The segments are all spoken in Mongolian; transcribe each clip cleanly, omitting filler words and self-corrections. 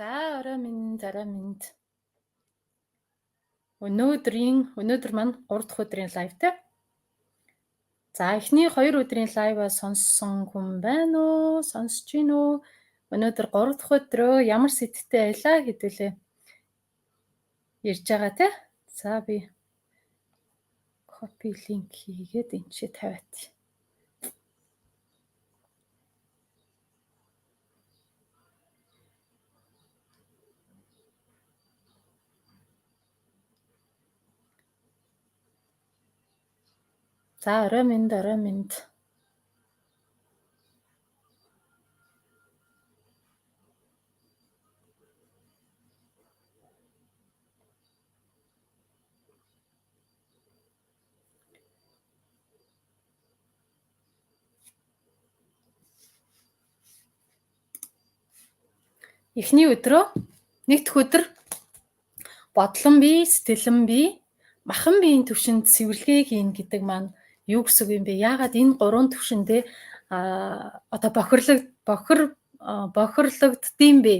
За орой минь. Өнөөдөр маань 3 дахь өдрийн лайвтай. За эхний 2 өдрийн лайваа сонссон хүн байна уу? Сонсож гин үү? Өнөөдөр 3 дахь өдрөө ямар сэтгтэй байлаа хэдүүлээ ирж байгаа те. За би копи линк хийгээд энэ чи тавиач. За орой минь. Эхний өдрөө нэг дэх өдөр бодлон бий, сэтгэлэн бий, махан биеийн төвшөнд цэвэрлэгээ хийн гэдэг маань юу гэсэн үг юм бэ? Яагаад энэ гурван төвшөндөө одоо бохирлогддсон бэ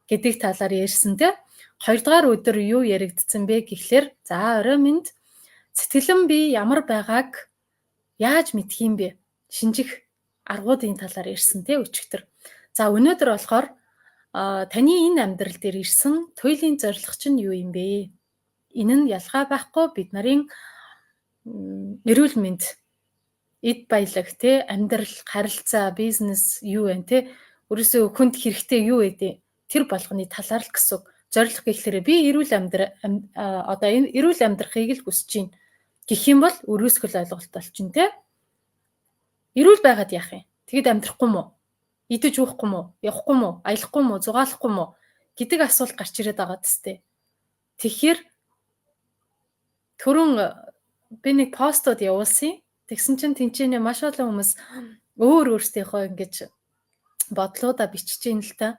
гэдэг талаар ярьсан те. Хоёрдугаар өдөр юу яригдсан бэ гэхлээр за орой минь сэтгэлэн бий ямар байгааг яаж мэдх юм бэ? Шинжих аргуудын талаар ярьсан те өчигдөр. За өнөөдөр болохоор таны энэ амьдрал дээр ирсэн туйлын зорилго чинь юу юм бэ? Энэ нь ялгаа байхгүй бид нарын эрүүл мэнд, эд баялаг те амьдрал, харилцаа, бизнес юу вэ те? Өөрөөсөө хүнд хэрэгтэй юу вэ? Тэр болгоны талаар л гэсэн зорилго гэхлээр би эрүүл одоо энэ эрүүл амьдрахыг л хүсэж байна гэх юм бол өрөөсгөл ойлголт болчин те. Эрүүл байгаад яах юм? Тэгэд амьдрахгүй мó? Идэж уухгүй мó? Явахгүй мó? Аялахгүй мó? Зугаалахгүй мó? Гэдэг асуулт гарч ирээд байгаа тест. Тэгэхээр түрүүн би нэг постод явуулсан. Тэгсэн чинь тэнцэнэ маш олон хүмүүс өөрсдийнхөө ингэж бодлуудаа бичиж ийн л та.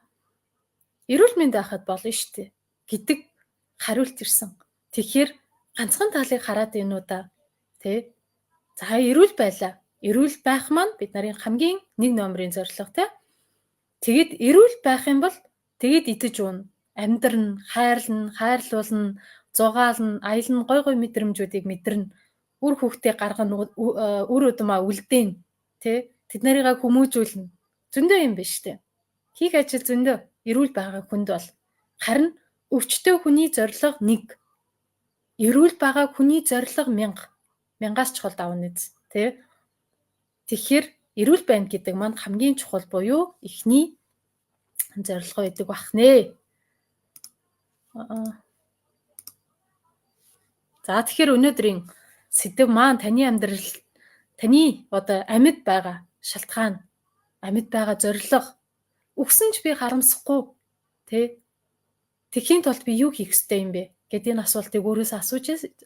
Эрүүл мэнд байхад болно шүү дээ гэдэг хариулт ирсэн. Тэгэхээр ганцхан талыг хараад байна уу да? Тэ? За эрүүл байлаа. Эрүүл байх маань бид нарын хамгийн нэг номерын зорилго те. Тэгэд эрүүл байх юм бол тэгэд идэж уuna, амьдрна, хайрлуулна, зугаална, аялна, гой мэдрэмжүүдийг мэдэрнэ. Үр хүүхдээ гаргана, үр удмаа үлдээн тэ тэд нарыгаа хүмүүжүүлнэ. Зөндөө юм биш үү? Хийх ажил зөндөө. Эрүүл байгаа хүнд бол харин өвчтөе хүний зорилго 1. Эрүүл байгаа хүний зорилго 1000. 1000-аас чухал давна үз тэ. Тэгэхээр эрүүл байна гэдэг маань хамгийн чухал буюу эхний зорилго байдаг бах нэ. За тэгэхээр өнөөдрийн сэдэв маань таны амьдрал, таны одоо амьд байгаа шалтгаан, амьд байгаа зорилго өгсөн ч би харамсахгүй тэ. Тэхийн тулд би юу хийх ёстой юм бэ гэдэг энэ асуултыг өөрөөсөө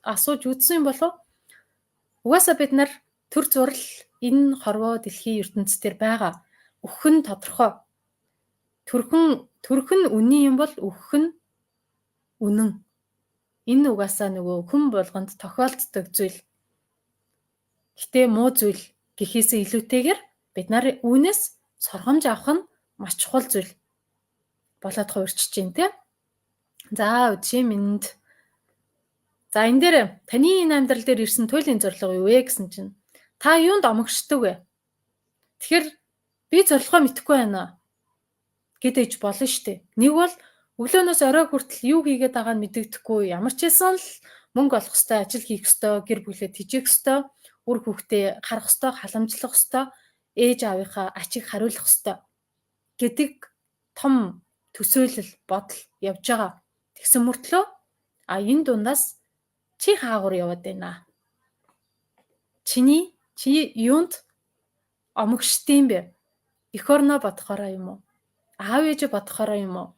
асууж үзсэн юм болов? Угаасаа бид нар төр зурал энэ хорвоо дэлхийн ертөнцийн дээр байгаа. Өгөх нь тодорхой. Төрөх нь үнэн юм бол өгөх нь үнэн. Энэ угаасаа нөгөө хүн болгонд тохиолддог зүйл. Гэтэ муу зүйл гэхээсээ илүүтэйгээр бид нар үүнээс сургамж авах нь маш чухал зүйл болоод хуурчиж байна те. За өчигдөр минь. За энэ дээр таны энэ амьдрал дээр ирсэн туйлын зорилго юу вэ гэсэн чинь та юунд омогшдог вэ? Тэгэхээр би зорилгоо мэдэхгүй байна гэдэж болно шүү дээ. Нэг бол өглөөнөөс орой хүртэл юу хийгээд байгааг нь мэдэгдэхгүй. Ямар ч байсан л мөнгө олох ёстой, ажил хийх ёстой, гэр бүлээ тэжээх ёстой, үр хүүхдээ харах ёстой, халамжлах ёстой, ээж аавынхаа ачийг хариулах ёстой гэдэг том төсөөлөл бодол явж байгаа. Тэгсэн мөртлөө энэ дундаас чи хаагур яваад байна. Чи юунд омогшдtiin бэ? Эх орноо бодохороо юм уу? Аав ээж бодохороо юм уу?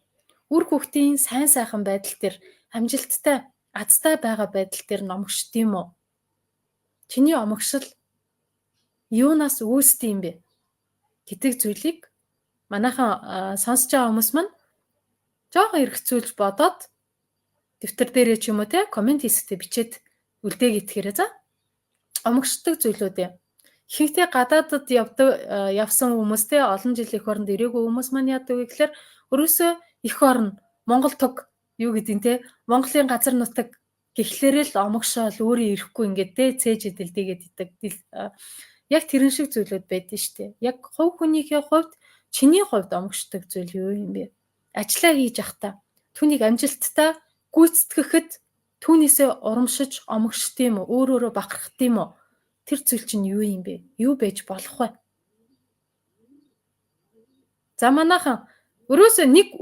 Үр хүүхдийн сайн сайхан байдал дээр амжилттай, азтай байгаа байдал дээр омогшдtiin үү? Чиний омогшил юунаас үүсдэм бэ гэдэг зүйлийг манайхан сонсож байгаа хүмүүс маань жоохон эргцүүлж бодоод дэвтэр дээрээ ч юм уу те комент хэсэгтээ бичээд үлдээг итгэхээрээ за. Омогшдог зүйлүүдээ ихэнхдээ гадаадд явсан хүмүүстэй олон жилийн хооронд ирээгүй хүмүүс маань яадаг вэ гэхээр өрөөсөө эх орн, Монгол туг юу гэдэг нь те Монголын газар нутаг гэхлээрээ л омогшоол өөрөө ирэхгүй ингээд те цээж эдэлдийгээд идэг. Яг тэрэн шиг зүйлүүд байдэн штэ. Яг хувь хүнийхээ хувьд чиний хувьд омогшдог зүйл юу юм бэ? Ажлаа хийж явахдаа түүнийг амжилттай гүйцэтгэхэд түүнээсээ урамшиж омогшд юм уу? Өөрөөрөө бахархд юм уу? Тэр зүйл чинь юу юм бэ? Юу байж болох вэ? За манайхан өрөөсөө нэг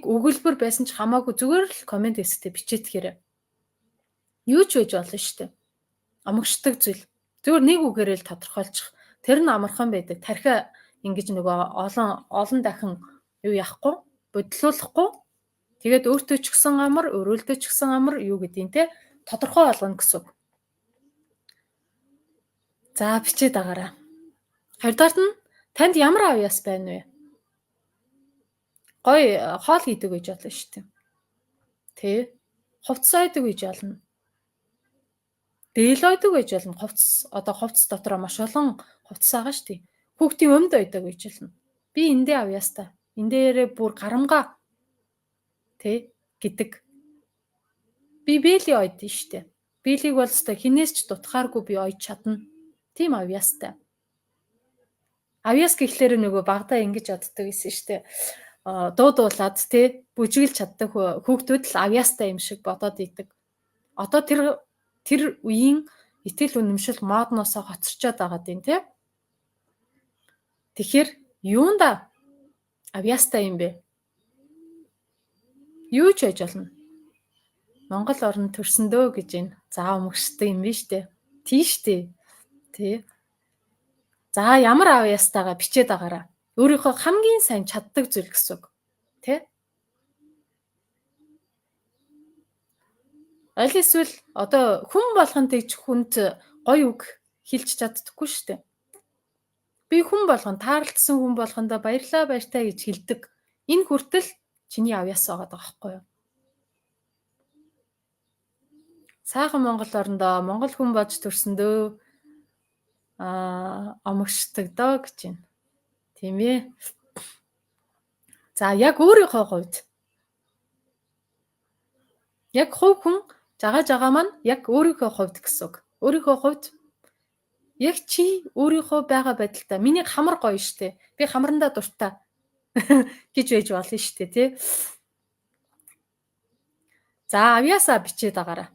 өгүүлбэр байсан ч хамаагүй зүгээр л комент хэсэгтээ бичээд хэрэг. Юу ч байж болно шүү дээ. Омогшдог зүйл. Зүгээр нэг үгээрээ л тодорхойлчих. Тэр нь амархан байдаг. Тархиа ингэж нөгөө олон дахин юу яахгүй, бодлуулахгүй. Тэгээд өөртөө ч гэсэн амар, өрөөлдөө ч гэсэн амар юу гэдгийг те тодорхой болгоно гэсэн үг. За бичээд агаараа. Хоёрдугаарт нь танд ямар авьяас байна вэ? Гой хоол хийдэг гэж болно шүү дээ. Тэ? Хувцас ойдог гэж болно. Дээл ойдог гэж болно. Хувцас дотроо маш олон хувцас байгаа шүү дээ. Хүүхдийн өмд ойдог гэж болно. Би эндээ авьяастай. Эндээрээ бүр гарамгаа тэ гэдэг. Би бэли ойдсон шүү дээ. Бэлийг бол өстой хинээс ч дутхааргүй би ойж чадна. Тийм авьяастай. Авьяас гэхлээр нөгөө багадаа ингэж боддог гэсэн шүү дээ. Дуудуулаад тэ бүжиглж чаддаг хүүхдүүд л авьяастай юм шиг бодоод идэг. Одоо тэр үеийн итгэл үнэмшил модноосоо хоцорчоод байгаа юм тэ. Тэгэхээр юунда авьяастай юм бэ? Юу ч байж болно. Монгол орн төрсөндөө гэж энэ заа өмгштэй юм биш үү? Тийш дээ. Тэ. За ямар авьяастайгаа бичээд агаараа. Өөрийнхөө хамгийн сайн чаддаг зүйл гэсэн үг. Тэ? Аль эсвэл одоо хүн болгон тэгж хүнд гоё үг хэлж чаддаггүй шүү дээ. Би хүн болгон таарлтсан хүн болгондоо баярлаа баяртай гэж хэлдэг. Энэ хүртэл чиний авьяас байгаа байхгүй юу? Сайхан Монгол орондоо монгол хүн болж төрсөндөө омогшдог доо гэж байна. Тийм ээ. За яг өөрийнхөө хувьд. Яг хувь хүн жагаа маань яг өөрийнхөө хувьд гэсэн үг. Өөрийнхөө хувьд яг чи өөрийнхөө байгаа байдалтай. Миний хамар гоё штэ. Би хамрандаа дуртай гэж байж болно штэ, тий. За авьяасаа бичээд агаараа.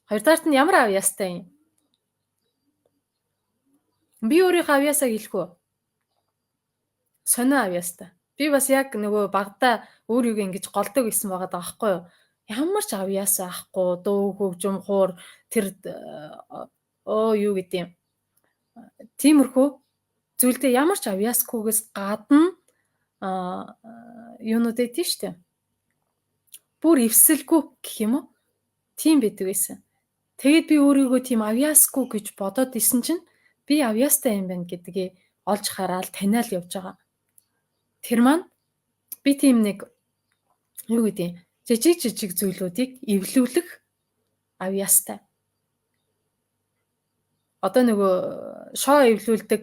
Хоёрдугаарт нь ямар авьяастай юм? Би өөрийнхөө авьяасаа хэлэх үү? Сонио авьяастай. Би бас яг нөгөө багада өөрийгөө ингэж голдог гэсэн байгаа даа байхгүй юу? Ямар ч авьяас байхгүй, дуу хөгжимхуур тэр юу гэдэг юм. Тиймэрхүү зүйлдээ ямар ч авьяаскүйгээс гадна юунууд ээ тийштэй. Бүр эвсэлгүй гэх юм уу? Тийм байдаг байсан. Тэгээд би өөрийгөө тийм авьяасгүй гэж бодоод исэн чинь би авьяастай юм байна гэдгийг олж хараад таниал явж байгаа. Тэр маань би тийм нэг юу гэдэг жижиг зүйлүүдийг эвлүүлэх авьяастай. Одоо нөгөө шоу эвлүүлдэг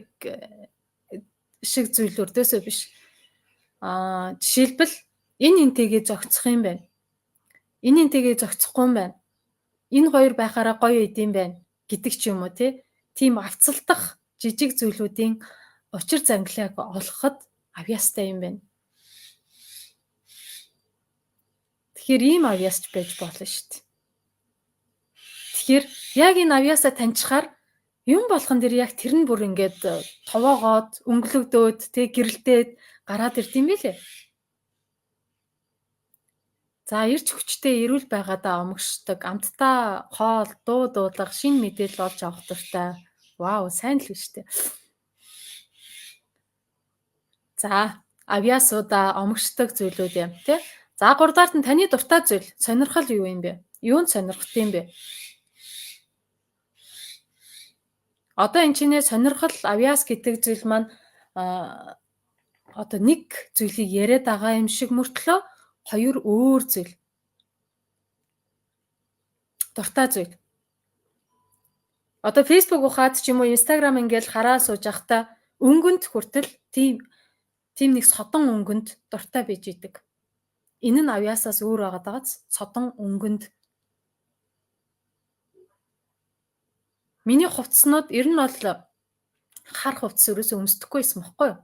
шиг зүйлүүдөөсөө биш. Жишээлбэл энтэйгээ зогцох юм байна. Энтэйгээ зогцохгүй юм байна. Энэ хоёр байхаараа гоё идэм байна гэдэг ч юм уу тийм авцалдах жижиг зүйлүүдийн учир занглааг олоход авьяастай юм байна. Тэгэхээр ийм авьяасч байж болно шүү дээ. Тэгэхээр яг энэ авьяасаа таньчихаар юм болгон дэр яг тэр нь бүр ингээд товоогоод өнгөлөгдөөд гэрэлтээд гараад ирд юм билээ. За ирч хүчтэй эрүүл байгаадаа омогшдог, амттай хоол, дуу дуулах, шинэ мэдээлэл олж авах дуртай. Вау, сайн л биш үү? За, авьяасуудаа омогшдог зүйлүүд юм тий. За 3 дахь нь таны дуртай зүйл, сонирхол юу юм бэ? Юунд сонирхт юм бэ? Одоо энэ чинээ сонирхол, авьяас гэдэг зүйл маань одоо нэг зүйлийг яриад байгаа юм шиг мөртлөө хоёр өөр зүйл. Дуртай зүйл. Одоо Facebook ухаад ч юм уу Instagram ингээл хараа сууж явахдаа өнгөнд хүртэл тийм нэг содон өнгөнд дуртай байж идэг. Энэ нь авьяасаас өөр байгаад байгааз содон өнгөнд миний хувцснууд ер нь бол хар хувцс ерөөсөө өмсдөхгүй байсан байхгүй юу?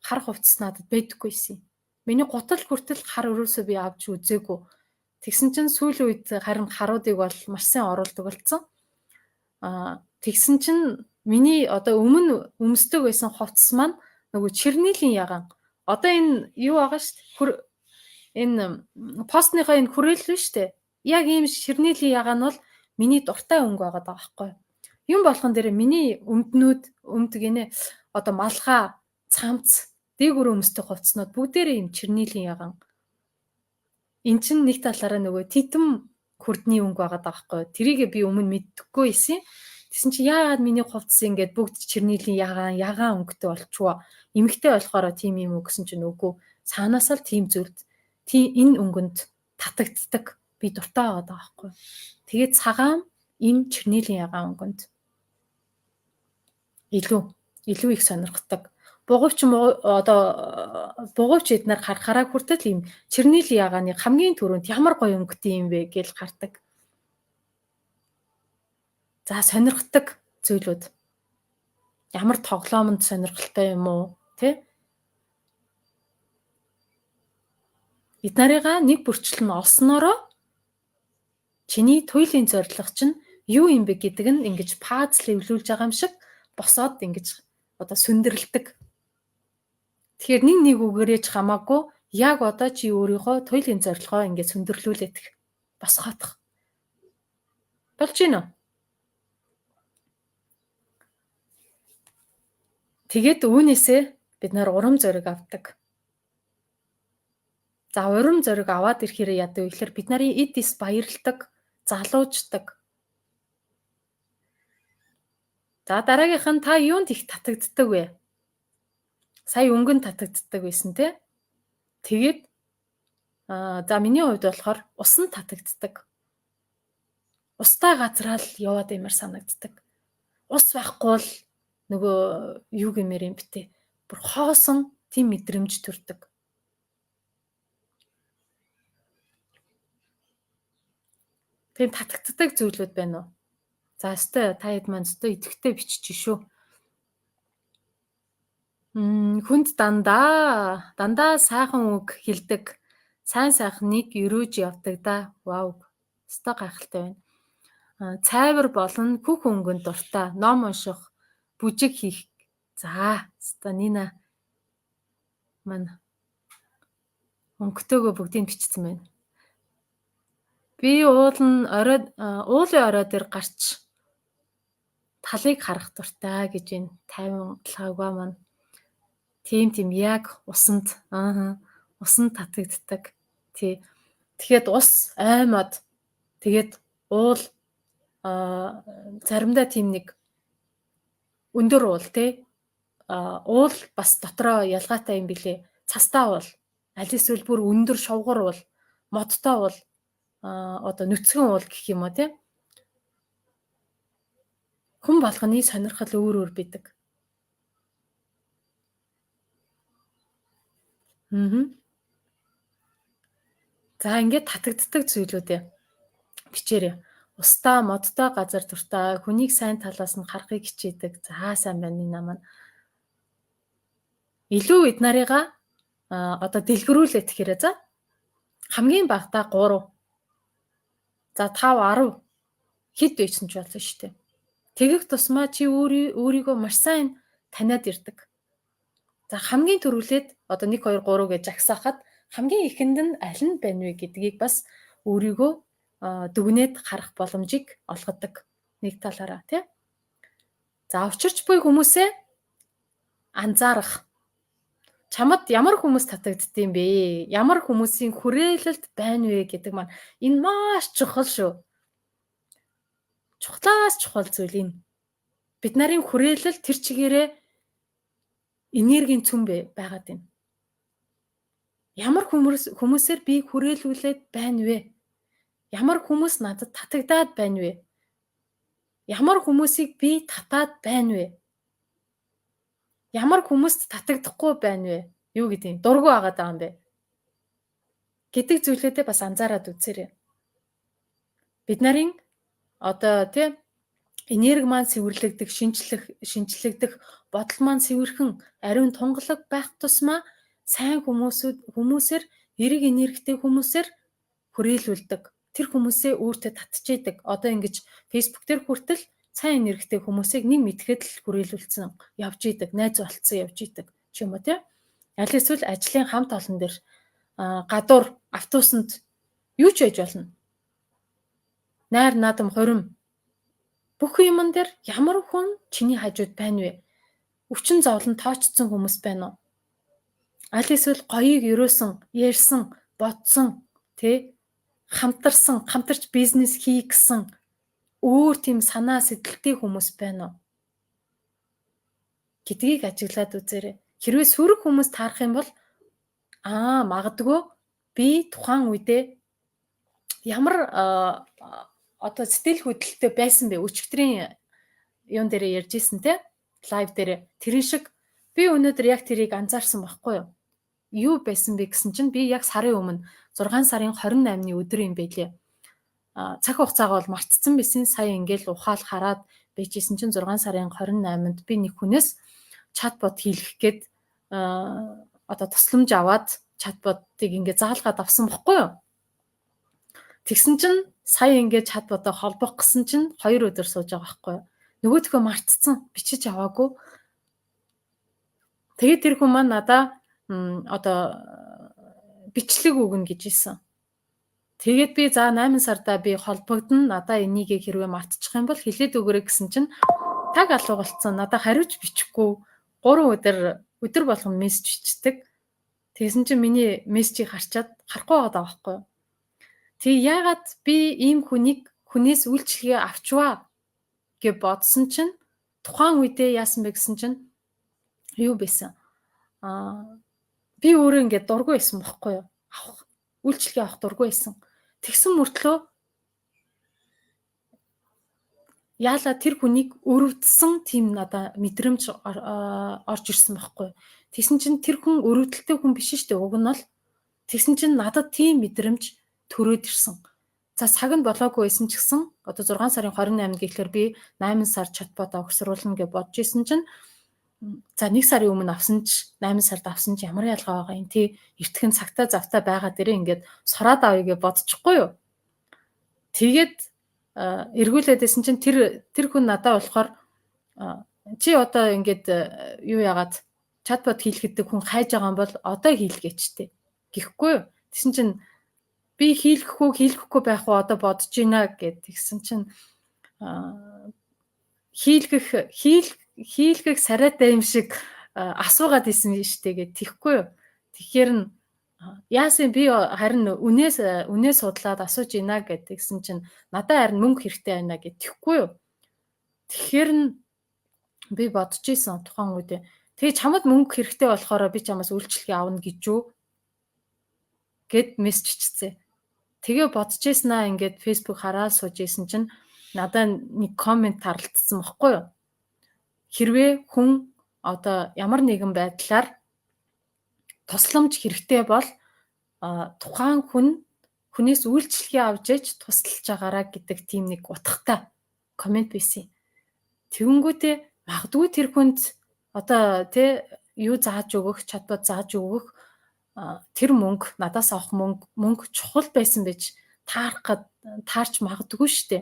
Хар хувцс надад байдаггүй байсан юм. Миний гутал хүртэл хар ерөөсөө би авч үзээгүй. Тэгсэн чинь сүүлийн үед харин харуудыг бол маш сайн оруулдаг болсон. Тэгсэн чинь миний одоо өмнө өмсдөг байсан хувцс маань нөгөө чирнийлийн яган. Одоо энэ юу байгаа шүү дээ. Энэ постныхаа энэ хүрээлэл нь шүү дээ. Яг ийм чирнийлийн яган нь бол миний дуртай өнгө байгаа даа байхгүй юу? Юм болгон дээр миний өмд гинэ одоо малгай, цамц, дээгүүр өмсдөг хувцснууд бүгдээрээ ийм чирнийлийн яган. Эн чинь нэг талаараа нөгөө титэм хүрдний өнгө байгаа даа байхгүй юу? Тэрийг би өмнө мэддэггүй байсан. Тэсэн чи яагаад миний хувцс ингээд бүгд чирнийлийн ягаан өнгөтэй болчихвоо. Эмэгтэй болохоор тийм юм уу гэсэн чинь үгүй. Цаанаасаа л тийм зүйлд энэ өнгөнд татагддаг. Би дуртай байгаа даа байхгүй юу? Тэгээд цагаан им чирнийлийн ягаан өнгөнд илүү их сонирхдаг. Бугуйч эднэр харахаараа хүртэл ийм чирнийлийн ягааны хамгийн түрүүнд ямар гоё өнгөтэй юм бэ гэж хардаг. За сонирхдаг зүйлүүд. Ямар тоглоомонд сонирхолтой юм уу, тэ? Эд нарыгаа нэг бүрчлэн олсноороо чиний туйлын зорилго чинь юу юм бэ гэдэг нь ингэж пазл эвлүүлж байгаа юм шиг босоод ингэж одоо сүндэрлдэг. Тэгэхээр нэг үгээрээ ч хамаагүй яг одоо чи өөрийнхөө туйлын зорилгоо ингэж сүндэрлүүлээд босгоодох. Болж гин үү? Тэгээд үүнээсээ бид нар урам зориг авдаг. За урам зориг аваад ирэхээр яадаг вэ гэхээр бид нарын эд эс баярлдаг, залууждаг. За дараагийнх нь та юунд их татагддаг вэ? Сая өнгөнд татагддаг байсан те. Тэгээд за миний хувьд болохоор усан татагддаг. Устай газраа л яваад имэр санагддаг. Ус байхгүй л нөгөө юу гэмээр юм битээ. Бүр хоосон тийм мэдрэмж төрдөг. Тийм татагддаг зүйлүүд байна уу? За өстой та хэд маань өстой идэвхтэй бичиж шүү. Хүнд дандаа сайхан үг хэлдэг. Сайн сайхныг өрөөж явдаг да. Вау. Өстой гайхалтай байна. Цайвар болон күх өнгөнд дуртай. Ном унших, бүжиг хийх. За, өстой Нина маань өнгөтэйгөө бүгдийг бичсэн байна. Би уулын орой дээр гарч талыг харах дуртай гэж энэ 50 лагва маань. Тийм яг усанд татагддаг. Тий. Тэгэхэд ус аймад тэгээд уул заримдаа тийм нэг өндөр уул тий. Уул бас дотроо ялгаатай юм билэ. Цастай уул. Аль эсвэл бүр өндөр шувгар уул, модтой уул, одоо нүцгэн уул гэх юм уу тий. Хүн болгоны сонирхол өөр байдаг. За ингээд татагддаг зүйлүүдээ бичээрэй. Устаа, модтой газар дуртай, хүнийг сайн талаас нь харахыг хичээдэг. За сайн байна энэ маань. Илүү эд нарыгаа одоо дэлгэрүүлээд тэгэхээр за хамгийн багадаа 3. За 5, 10 хэд байсан ч болно шүү дээ. Тэгэх тусмаа чи өөрийгөө маш сайн таниад ирдэг. За хамгийн түрүүлээд одоо 1 2 3 гэж жагсаахад хамгийн ихэнд нь аль нь байна вэ гэдгийг бас өөрийгөө дүгнээд харах боломжийг олгодог нэг талаараа тий. За учирч буй хүмүүсээ анзаарах. Чамд ямар хүмүүс татагддсан бэ? Ямар хүмүүсийн хүрээлэлд байна вэ гэдэг маань энэ маш чухал шүү. Чухлаас чухал зүйл энэ. Бид нарын хүрээлэл тэр чигээрээ энергийн цөм байгаад байна. Ямар хүмүүсээр би хүрээлүүлээд байна вэ? Ямар хүмүүс надад татагдаад байна вэ? Ямар хүмүүсийг би татаад байна вэ? Ямар хүмүүст татагдахгүй байна вэ? Юу гэдэг юм? Дургу агаад байгаа юм бэ? гэдэг зүйлүүдэд бас анзаараад үзээрэй. Бид нарын одоо тий энерги маань цэвэрлэгдэх, шинжлэгдэх, бодол маань цэвэрхэн, ариун тунгалаг байх тусмаа сайн хүмүүсээр эрэг энергитэй хүмүүсээр хүрээлүүлдэг. Тэр хүмүүсээ өөртөө татчихэйдэг. Одоо ингэж Facebook дээр хүртэл сайн энергитэй хүмүүсийг нэг мэдхэд л хүрээлүүлсэн явж идэг, найз болцсон явж идэг ч юм уу тий. Аль эсвэл ажлын хамт олон дээр гадуур автобусанд юу ч байж болно. Найр наадам хурим бүх юмн дээр ямар хүн чиний хажууд байна вэ? Өвчин зовлон тоочсон хүмүүс байна уу? Аль эсвэл гоёыг ерөөсөн, ярьсан, бодсон, тий хамтарч бизнес хий гэсэн өөр тийм санаа сэтгэлтэй хүмүүс байна уу? Гэдгийг ажиглаад үзээрэй. Хэрвээ сөрөг хүмүүс таарах юм бол магадгүй би тухайн үедээ ямар одоо сэтгэл хөдлөлтөй байсан бэ? Өчигдрийн юун дээр ярьж исэн те лайв дээр тэрэн шиг би өнөөдөр яг тэрийг анзаарсан байхгүй юу? Юу байсан бэ гэсэн чинь би яг сарын өмнө 6 сарын 28-ны өдөр юм байлээ. Цаг хугацаагаа бол мартцсан байсан. Сая ингээл ухаал хараад байжсэн чинь 6 сарын 28-нд би нэг хүнээс чатбот хийлгэх гээд одоо тусламж аваад чатботыг ингээ заалгаад авсан бохгүй юу? Тэгсэн чинь сая ингээ чатботоо холбох гэсэн чинь 2 өдөр сууж байгаа байхгүй юу? Нөгөөдхөө мартцсан, бичиж аваагүй. Тэгээд тэр хүн маань надаа одоо бичлэг өгнө гэж исэн. Тэгээд би за 8 сарда би холбогдно. Надаа энийгээ хэрвээ мартчих юм бол хэлээд өгөрэй гэсэн чинь таг алуугалцсан. Надаа хариуж бичихгүй 3 өдөр болгон мессеж бичдэг. Тэгсэн чинь миний мессежийг харчаад харахгүй байгаа байхгүй юу? Тэг яагаад би ийм хүнээс үйлчлэгээ авчваа гэж бодсон чинь тухайн үедээ яасан бэ гэсэн чинь юу байсан? Би өөрөө ингээд дургүй байсан байхгүй юу? Үйлчлэгээ авах дургүй байсан. Тэгсэн мөртлөө яалаа тэр хүнийг өрөвдсөн тийм надаа мэдрэмж орж ирсэн байхгүй юу? Тэгсэн чинь тэр хүн өрөвдөлттэй хүн биш шүү дээ. Уг нь бол тэгсэн чинь надад тийм мэдрэмж төрөөд ирсэн. За цаг нь болоогүй байсан ч гэсэн одоо 6 сарын 28 гэхлээр би 8 сар чатботоо өгсруулна гэж бодож исэн чинь за 1 сарын өмнө авсан ч 8 сард авсан ч ямар ялгаа байгаа юм тий эртхэн цагтаа завтаа байгаа дээрээ ингээд сороод авъя гэж бодчихгүй юу. Тэгээд эргүүлээдсэн чинь тэр хүн надаа болохоор чи одоо ингээд юу яагаад чатбот хийлгэдэг хүн хайж байгаа юм бол одоо хийлгээч тээ гэхгүй юу. Тэгсэн чинь би хийлгэхгүй байх уу одоо бодож байна гэд тэгсэн чинь хийлгэх сарайтай юм шиг асуугаад исэн штэ гэд тэгхгүй юу. Тэгэхээр нь яасан би харин үнээс судлаад асууж ийна гэдгсэн чинь надад харин мөнгө хэрэгтэй байна гэд тэгхгүй юу. Тэгэхээр нь би бодож исэн тухайн үедээ тэгээ чамд мөнгө хэрэгтэй болохоор би чамаас үйлчлэгээ авна гэж юу гэд мессежчсэн. Тэгээ бодож ийснаа ингээд Facebook хараад сууж ийсэн чинь надад нэг коммент тарлцсан баггүй юу. Хэрвээ хүн одоо ямар нэгэн байдлаар тусламж хэрэгтэй бол тухайн хүнээс үйлчлэгээ авч иж тусалж агаараа гэдэг тийм нэг утгатай коммент байсан. Тэгэнгүүтээ магадгүй тэр хүнд одоо тий юу зааж өгөх, чатбот зааж өгөх тэр мөнгө надаас авах мөнгө чухал байсан байж таарч магадгүй штэ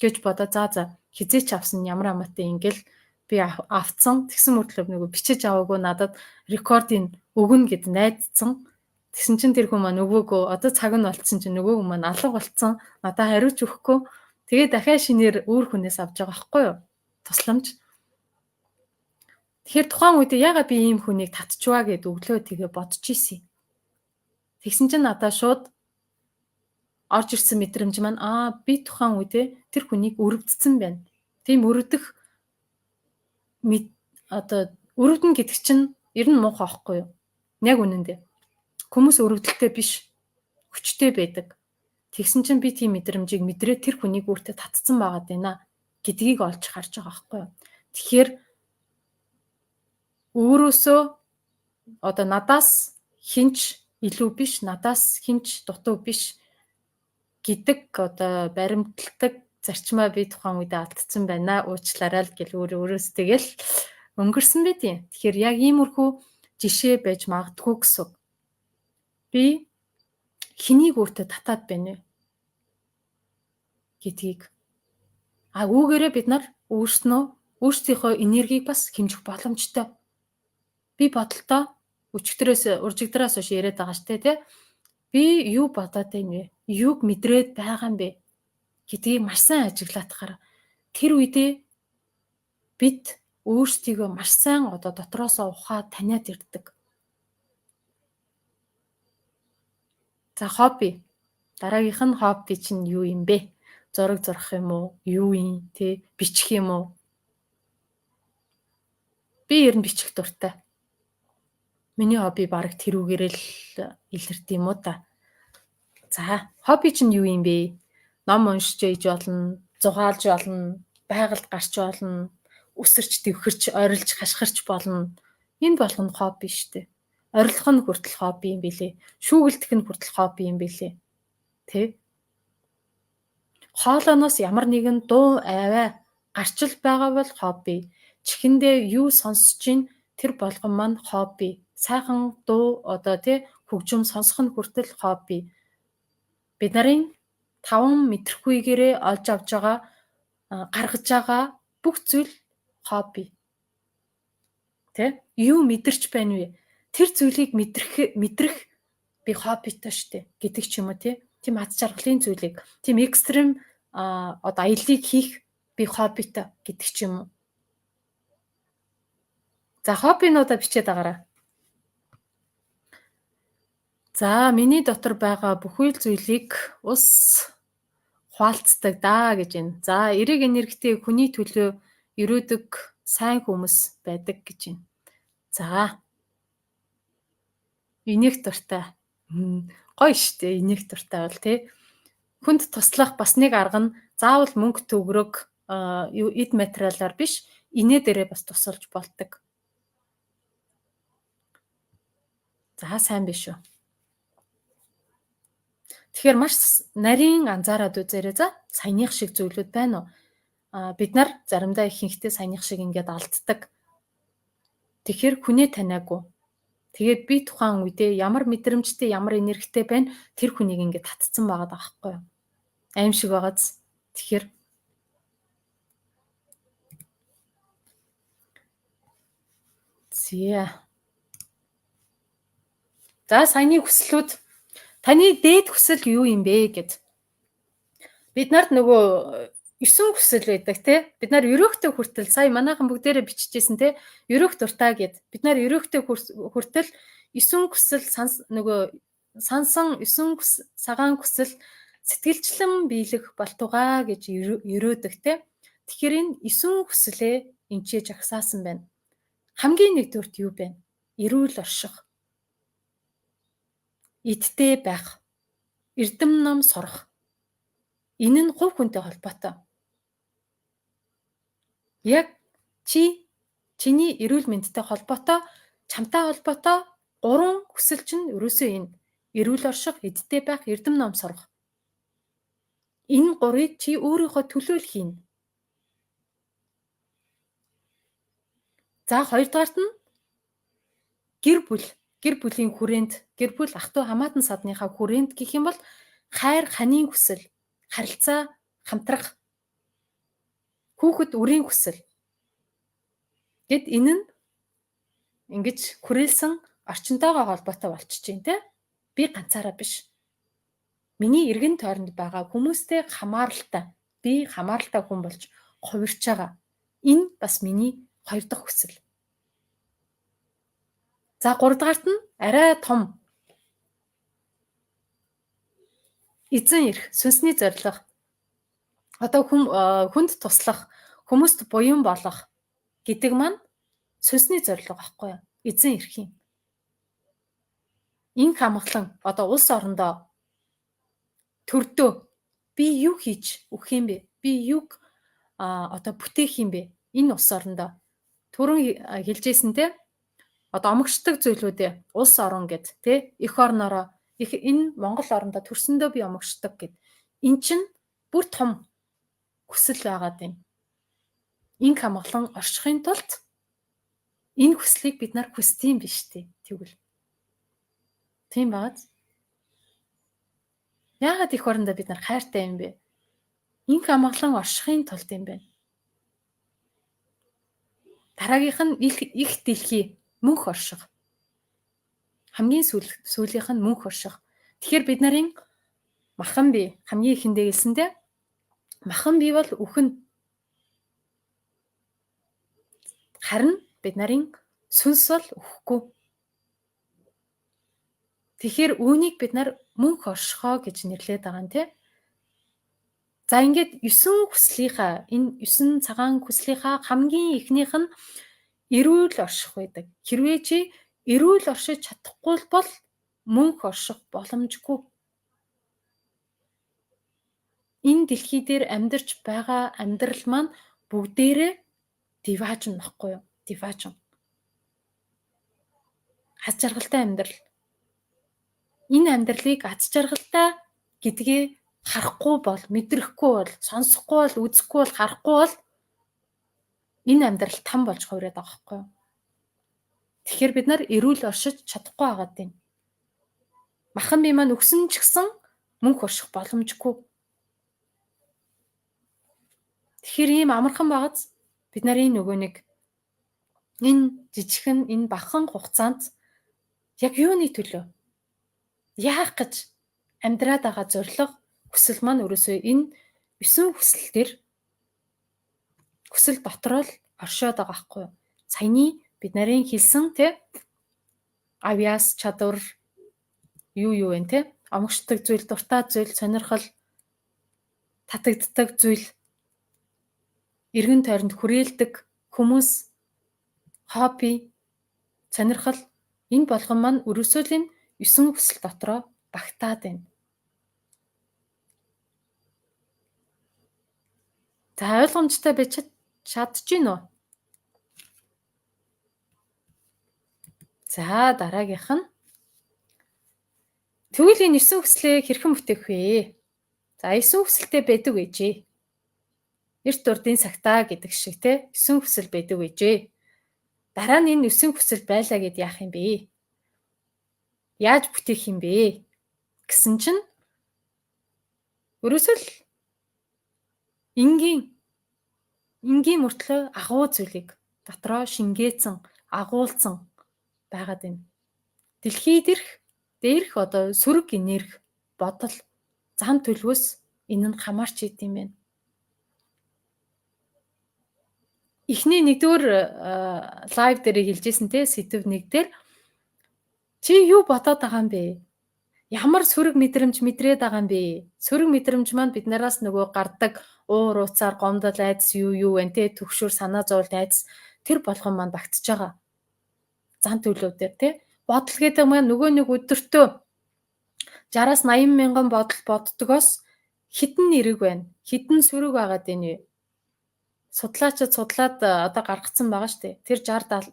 гэж бодоо за хизээч авсан ямар амаатай ингээл би авцсан тэгсэн мөртлөө нөгөө бичиж аваагүй надад рекордыг өгнө гэд найдсан. Тэгсэн чинь тэр хүн маань өгөөгөө одоо цаг нь болцсон чинь нөгөө хүн маань алга болцсон. Надад хариуч өгөхгүй. Тэгээ дахиад шинээр өөр хүнээс авч байгаа байхгүй юу? Тусламж. Тэгэхээр тухайн үед ягаад би ийм хүнийг татчихваа гэд өглөө тэгээ бодож ийсэн. Тэгсэн чинь надад шууд орж ирсэн мэдрэмж маань би тухайн үедээ тэр хүнийг өрөвдсөн байна. Тийм өрөвдөх одоо өрөвдөн гэдэг чинь ер нь муухай байхгүй юу? Яг үнэндээ. Хүмүүс өрөвдөлттэй биш. Хүчтэй байдаг. Тэгсэн чинь би тийм мэдрэмжийг мэдрээ тэр хүнийг өөртөө татцсан байгаад байна гэдгийг олж харж байгаа байхгүй юу? Тэгэхээр өөрөөсөө одоо надаас хинч илүү биш, надаас хинч дутуу биш гэдэг одоо баримтлагдаг зарчмаа би тухайн үедээ алдсан байна. Уучлаарай л гэл өөрөөс тэгэл өнгөрсөн байт юм. Тэгэхээр яг иймэрхүү жишээ байж магадгүй гэсэн. Би хэнийг өөртөө татаад байна вэ гэдгийг үүгээрээ бид нар өөрсдийнхөө энергийг бас хэмжих боломжтой. Би бодолтой уржигдраас хойш яриад байгаа штэ тий. Би юу бодоод байна вэ? Юуг мэдрээд байгаа юм бэ гэдгийг маш сайн ажиглаадахаар тэр үедээ бид өөрсдийгөө маш сайн одоо дотроосоо ухаад таниад ирдэг. За хобби. Дараагийнх нь хобби чинь юу юм бэ? Зураг зурах юм уу? Юу юм тий? Бичих юм уу? Би ер нь бичих дуртай. Миний хобби бараг тэрүүгээрээ л илэрд юм уу та. За, хобби чинь юу юм бэ? Ном уншиж ээж болно, зугаалж болно, байгальд гарч болно, үсэрч, дэвхэрч, орилж, хашгирч болно. Энэ болгоно хобби шүү дээ. Орилох нь хүртэл хобби юм билээ. Шүүгэлдэх нь хүртэл хобби юм билээ. Тэ? Хоолойноос ямар нэгэн дуу аваа гарчил байгаа бол хобби. Чихэндээ юу сонсож чинь тэр болгон маань хобби. Сайхан дуу одоо тий хөгжим сонсох нь хүртэл хобби. Бид нарын 5 мэдрэхүйгээрээ олж авж байгаа гаргаж байгаа бүх зүйл хобби. Тэ? Юу мэдэрч байна вэ? Тэр зүйлийг мэдрэх би хоббитой штэ гэдэг ч юм уу тий. Тийм аз жаргалын зүйлийг, тийм экстрем одоо аяллыг хийх би хоббитой гэдэг ч юм уу. За хоббинуудаа бичээд байгаарай. За миний дотор байгаа бүхэл зүйлийг ус хуалцдаг даа гэж байна. За эрэг энергитэй хүний төлөө өрөөдөг сайн хүмүүс байдаг гэж байна. За инех дуртай. Гоё штэ инех дуртай бол тий. Хүнд туслах бас нэг арга нь заавал мөнгө төгрөг эд материалаар биш инээ дээрээ бас тусалж болдог. За сайн биш үү. Тэгэхээр маш нарийн анзаараад үзээрэй за. Саяных шиг зүйлүүд байна уу? Бид нар заримдаа ихэнхдээ саяных шиг ингээд алддаг. Тэгэхээр хүнээ таниагүй. Тэгээд би тухайн үедээ ямар мэдрэмжтэй, ямар энергитэй байна тэр хүнийг ингээд татцсан байгаа байхгүй юу? Аим шиг байгааз. Тэгэхээр За саяны хүслүүд таны дээд хүсэл юу юм бэ гэд. Бид нарт нөгөө 9 хүсэл байдаг тий. Бид нар өрөөхтэй хүртэл сая манайхан бүгдээрээ биччихсэн тий. Өрөөх дуртай гэд. Бид нар өрөөхтэй хүртэл 9 хүсэл нөгөө сансан 9 цагаан хүсэл сэтгэлчлэн биелэх болтугай гэж өрөөдөг тий. Тэгэхээр энэ 9 хүслээ эмчээ жагсаасан байна. Хамгийн нэгдүгürt юу бэ? Эрүүл орших. Идтэй байх. Эрдэм ном сурах. Энэ нь хувь хүнтэй холбоотой. Яг чиний эрүүл мэндтэй холбоотой, чамтай холбоотой 3 хүсэл чинь ерөөсөө энэ. Эрүүл орших, идтэй байх, эрдэм ном сурах. Энэ 3-ыг чи өөрийнхөө төлөө л хийнэ. За хоёрдугаарт нь гэр бүлийн хүрээнд, гэр бүл ах トゥ хамаатан садныхаа хүрээнд гэх юм бол хайр ханийн хүсэл, харилцаа хамтрах, хүүхэд үрийн хүсэл. Гэт энэ нь ингэж хүрээлсэн орчинтойгоо холбоотой болчихж байна те. Би ганцаараа биш. Миний эргэн тойронд байгаа хүмүүстэй хамааралтай. Би хамааралтай хүн болж хувирч байгаа. Энэ бас миний 2 дахь хүсэл. За 3 дахьт нь арай том эзэн ирэх, сүнсний зориг. Одоо хүнд туслах, хүмүүст буян болох гэдэг маань сүнсний зориг байхгүй юу? Эзэн ирэх юм. Инх хамглан одоо улс орондоо төрдөө би юу хийж өгөх юм бэ? Би юг одоо бүтээх юм бэ? Энэ улс орондоо түрүүн хэлжсэн те одоо омогшдог зүйлүүдээ улс орон гэд тий эх орнороо энэ Монгол орондоо төрсөндөө би омогшдог гэд. Эн чинь бүр том хүсэл байгаад байна. Инг хамглан оршихын тулд энэ хүслийг бид нар хүсдэм биш тий. Тэгвэл. Тийм бааз. Яагаад эх орондоо бид нар хайртай юм бэ? Инг хамглан оршихын тулд юм байна. Дараагийнх нь их дэлхий мөнх орших. Хамгийн сүүлийнх нь мөнх орших. Тэгэхээр бид нарын махан бие хамгийн ихэндээ хэлсэндээ махан бие бол үхэн. Харин бид нарын сүнс бол үхэхгүй. Тэгэхээр үүнийг бид нар мөнх оршихоо гэж нэрлэдэг байгаа юм тий. За ингээд 9 хүслийнхаа энэ 9 цагаан хүслийнхаа хамгийн ихнийх нь эрүүл орших байдаг. Хэрвээ чи эрүүл оршиж чадахгүй бол мөнх орших боломжгүй. Энэ дэлхий дээр амьдарч байгаа амьдрал маань бүгдээрээ диваажн нөхгүй юу? Диваажн. Аз жаргалтай амьдрал. Энэ амьдралыг аз жаргалтай гэдгээ харахгүй бол, мэдрэхгүй бол, сонсохгүй бол, үзэхгүй бол, харахгүй бол энэ амьдрал там болж хувираад байгаа байхгүй юу? Тэгэхээр бид нар эрүүл оршиж чадахгүй байгаад байна. Махан бие маань өгсөн ч гэсэн мөнх орших боломжгүй. Тэгэхээр ийм амархан байгааз бид нарын нөгөө нэг энэ жижигхэн энэ багахан хугацаанд яг юуны төлөө яах гэж амьдраад байгаа зорилго хүсэл маань өрөөсөө энэ 9 хүсэл дээр хүсэл дотроо л оршоод байгаа байхгүй юу? Саяны бид нарын хэлсэн те авьяас чадвар юу вэ те омгшдаг зүйл, дуртай зүйл, сонирхол, татагддаг зүйл, эргэн тойронд хүрээлдэг хүмүүс, хобби, сонирхол энэ болгон маань өрөөсөө л энэ 9 хүсэл дотроо багтаад байна. За ойлгомжтой байж чадчих нь үү? За дараагийнх нь тэгвэл энэ 9 хүслээ хэрхэн бүтээх вэ? За 9 хүсэлтэй байдаг гэжээ. Эрт урдын сагтаа гэдэг шиг те 9 хүсэл байдаг гэжээ. Дараа нь энэ 9 хүсэл байлаа гэд яах юм бэ? Яаж бүтээх юм бэ? Гэсэн чинь ерөөсөө л энгийн мөртлөө агуу зүйлийг дотроо шингээсэн, агуулсан байгаад байна. Дэлхий дээрх одоо сөрөг энерги, бодол, зам төлөвөөс энэ нь хамаарч идэм байна. Эхний нэгдүгээр лайв дээр хэлжсэн те сэдв нэг дээр чи юу бодоод байгаа юм бэ? Ямар сөрөг мэдрэмж мэдрээд байгаа юм бэ? Сөрөг мэдрэмж маань биднээс нөгөө гардаг уур уцаар гомдол айдас юу вэ те төгшөр санаа зовлт айдас тэр болгон маань багтж байгаа. Зан төлөвдөр те бодол гэдэг маань нөгөө нэг өдөртөө 60-аас 80 мянган бодол боддгоос хідэн нэрэг байна. Хідэн сөрөг байгаад байна вэ? Судлаачид судлаад одоо гаргацсан байгаа шүү дээ. Тэр 60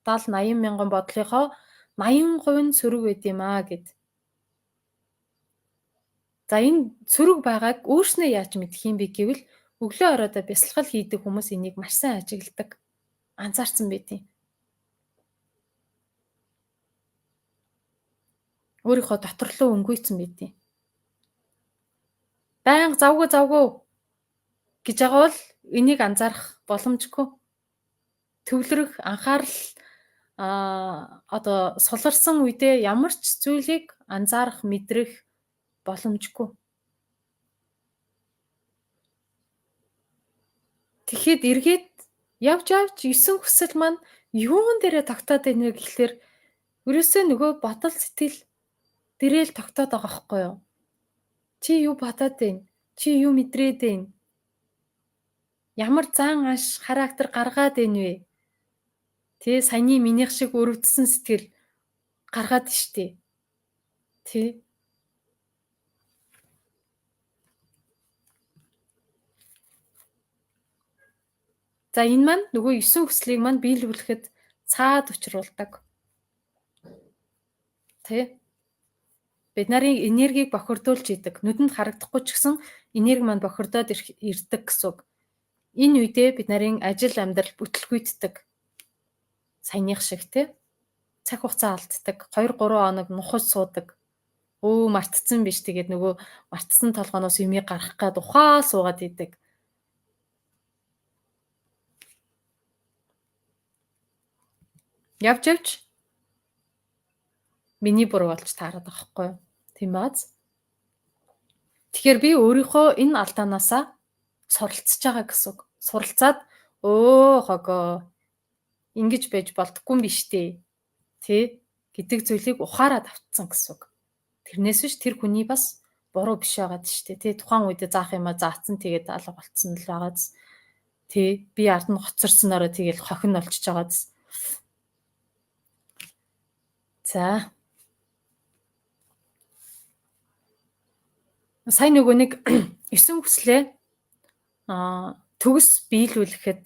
70 80 мянган бодлынхоо 80% нь сөрөг байд юм аа гэд. За энэ сөрөг байгааг өөрснөө яаж мэдэх юм бэ гэвэл өглөө оройдоо бясалгал хийдэг хүмүүс энийг маш сайн ажигладаг. Анзаарсан байдیں۔ Өөрийнхөө дотор руу өнгөйцөн байдیں۔ Баян завгүй гэж байгаа бол энийг анзаарах боломжгүй. Төвлөрөх, анхаарал одоо суларсан үедээ ямар ч зүйлийг анзаарах, мэдрэх боломжгүй. Тэгэхэд эргээд явж 9 хүсэл маань юун дээрээ тогтоод байна вэ гэхлээр ерөөсөө нөгөө бодол сэтгэл дээрээ л тогтоод байгаа байхгүй юу? Чи юу бодоод байна? Чи юу мэдрээд байна? Ямар зан аш характер гаргаад байна вэ? Тэ саяны минийх шиг өрөвдсөн сэтгэл гаргаад штэ. Тэ. За энэ маань нөгөө 9 хүслийг маань биелүүлэхэд цаад учруулдаг. Тэ? Бид нарын энергийг бохирдуулж идэг. Нүдэнд харагдахгүй ч гэсэн энерги маань бохирдоод ирдэг гэсэн үг. Энэ үедээ бид нарын ажил амьдрал бүтлгүйддэг. Саяных шиг тэ? Цаг хугацаа алддаг. 2 3 хоног нухаж суудаг. Мартцсан биш тэгээд нөгөө мартсан толгоноос юмыг гаргах гээд ухаал суугаад идэг. Явж миний буруу болж таарад байгаа хгүй юу? Тийм бааз. Тэгэхээр би өөрийнхөө энэ алдаанаасаа суралцж байгаа гэсэн үг. Суралцаад хогоо ингэж байж болдоггүй юм биш үү? Тэ гэдэг зүйлийг ухаарад автсан гэсэн үг. Тэрнээс биш тэр хүний бас буруу биш байгаад штэ. Тэ тухайн үед заах юмаа заацсан тэгээд алга болцсон л байгааз. Тэ би ард нь хоцорснороо тэгэл хохин олчж байгааз. За. Сайн нөгөө нэг 9 хүслээ төгс биелүүлэхэд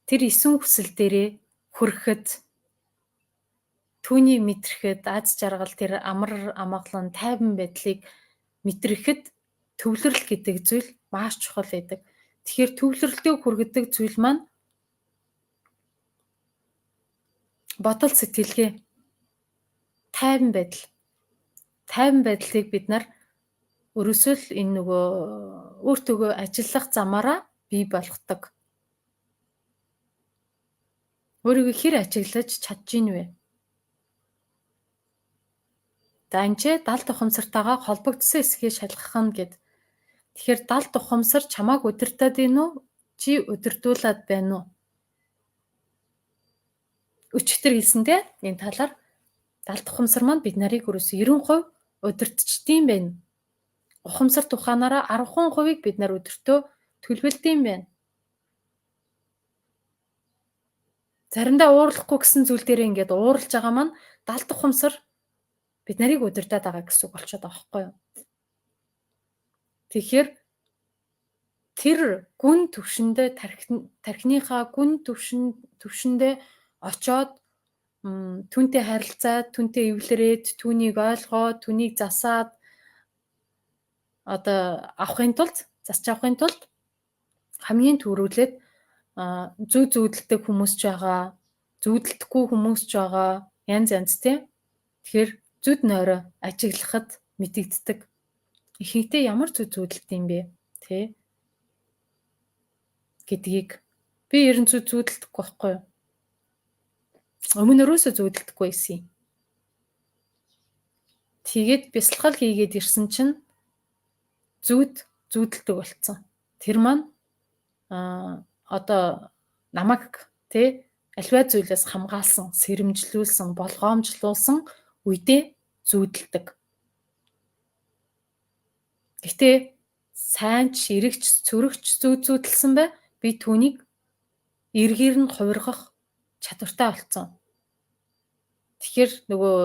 тэр 9 хүсэл дээрээ хүрэхэд түүнийг мэдрэхэд аз жаргал тэр амар амгалан тайван байдлыг мэдрэхэд төвлөрөл гэдэг зүйл маш чухал байдаг. Тэгэхээр төвлөрөлтөд хүргэдэг зүйл маань бодол сэтгэлгээ тайван байдал. Тайван байдлыг бид нар өрөөсөө л энэ нөгөө өөртөөгөө ажиллах замаараа бий болгодог. Өөрийгөө хэр ажиглаж чадж ийн вэ? Данчээ 70 ухамсартайгаа холбогдсон эсхийг шалгах нь гэд. Тэгэхээр 70 ухамсар чамааг удирдах дий нү? Чи удирдуулад байна уу? Өчтөр хэлсэнтэй энэ талаар 70 ухамсар маань бид нарыг өрөөсөө 90% удирдчдığım байна. Ухамсар тухаанаараа 10% бид нар өдөртөө төлөвлөдөм байна. Заримдаа ууралахгүй гэсэн зүйл дээр ингээд ууралж байгаа маань 70 ухамсар бид нарыг удирдах байгаа гэсэн үг болчиход байгаа байхгүй юу? Тэгэхээр тэр гүн төвшөндөө тархиныхаа гүн төвшөндөө очоод түүнтэй харилцаад, түүнтэй эвлэрээд, түүнийг ойлгоод, түүнийг засаад засч авахын тулд хамгийн түрүүлээд зүйдлдэг хүмүүс ч байгаа, зүйдлдэхгүй хүмүүс ч байгаа, янз тий. Тэгэхээр зүд нойроо ажиглахад мэдэгддэг. Ихэнхдээ ямар зүйдлдэг юм бэ? Тэ гэдгийг би ерэн зүйдлдэхгүй байхгүй юу? Өмнө өрөөсөө зүйдлдэхгүй байсан юм. Тэгээд бясалгал хийгээд ирсэн чинь зүйдлдэг болцсон. Тэр маань намайг тий альва зүйлээс хамгаалсан, сэрэмжлүүлсэн, болгоомжлуулсан үедээ зүйдлдэг. Гэтэ сайн ч, эрэгч, цөрөгч зүйдлсэн бай, би түүнийг эргээр нь хувиргах чадвартай болцсон. Тэгэхээр нөгөө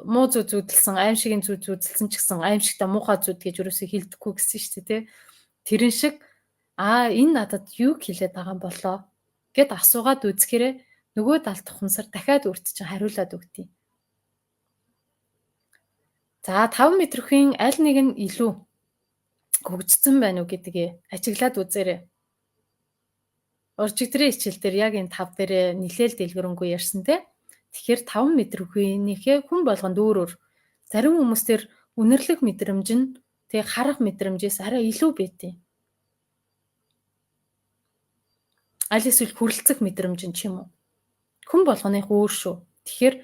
муу зүйдлсэн, аимшигын зүйдлсэн ч гэсэн аимшигтай муухай зүйд гэж юусоо хэлдэггүй гэсэн шүү дээ, тий. Тэрэн шиг энэ надад юу хэлээд байгаа юм болоо гэд асуугаад үзэхээрээ нөгөө 70 ухамсар дахиад өөрт чинь хариулаад өгдөө. За 5 метрхийн аль нэг нь илүү хөгжсөн байна уу гэдгээ ажиглаад үзээрэй. Уржигдрийн хичээл дээр яг энэ 5 дээр нэлээл дэлгэрэнгүй ярьсан те. Тэгэхээр 5 метрхийнийхээ хүн болгонд өөр. Зарим хүмүүс төр үнэрлэх мэдрэмж нь тэг харах мэдрэмжээс арай илүү байдیں۔ Аль эсвэл хүрлцэх мэдрэмж нь ч юм уу. Хүн болгоных өөр шүү. Тэгэхээр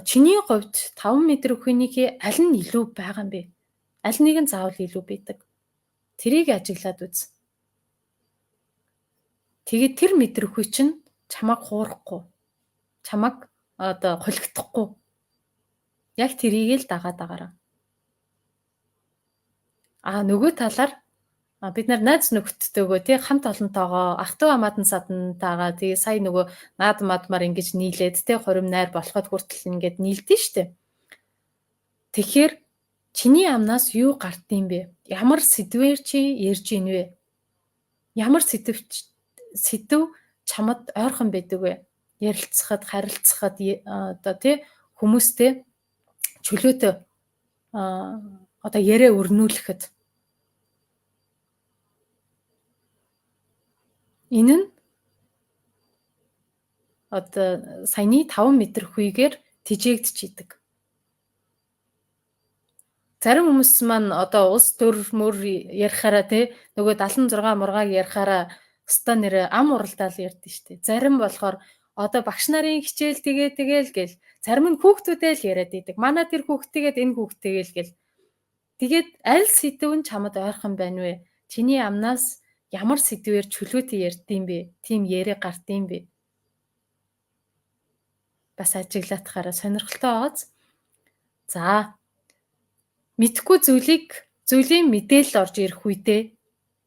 чиний хувьд 5 метр өхөнийхээ аль нь илүү байгаа юм бэ? Аль нэг нь заавал илүү байдаг. Тэрийг ажиглаад үз. Тэгээд тэр метр өхүй чинь чамайг хуурахгүй. Чамайг хулигдахгүй. Яг тэрийг л дагаад байгаараа. Нөгөө талаар бид нар найз нөхдөдтэйгөө тий хамт олонтойгоо ах トゥ амаатан садантайгаа тий сая нөгөө наад мадмаар ингэж нийлээд тий хорим найр болоход хүртэл ингэж нийлдэж штэ. Тэгэхээр чиний амнаас юу гардыг бэ? Ямар сэдвээр чи ярьж ийн вэ? Ямар сэдв чамд ойрхон байдаг вэ? ярилцахад, харилцахад одоо тий хүмүүстэй чөлөөтэй одоо яриа өрнүүлэхэд энэ нь одоо саяны 5 метр хүйгээр тижээгдэж идэг. Зарим хүмүүс маань одоо улс төр мөр ярихаараа тий нөгөө 76 мургааг ярихаараа өстой нэр ам уралдаал ярьдэн штэ. Зарим болохоор одоо багш нарын хичээл тэгээл гэл зарим нь хүүхдүүдээ л яриад идэг. Манай тэр хүүхдтэйгээд энэ хүүхдтэйгээл гэл. Тэгээд аль сэдв нь чамд ойрхон байна вэ? Чиний амнаас ямар сэдвээр чөлөөтэй ярьдсан бэ? Тим яриа гардыг бэ? Бас ажиглаатахаараа сонирхолтой байгааз. За мэдхгүй зүйлийн мэдээлэл орж ирэх үедээ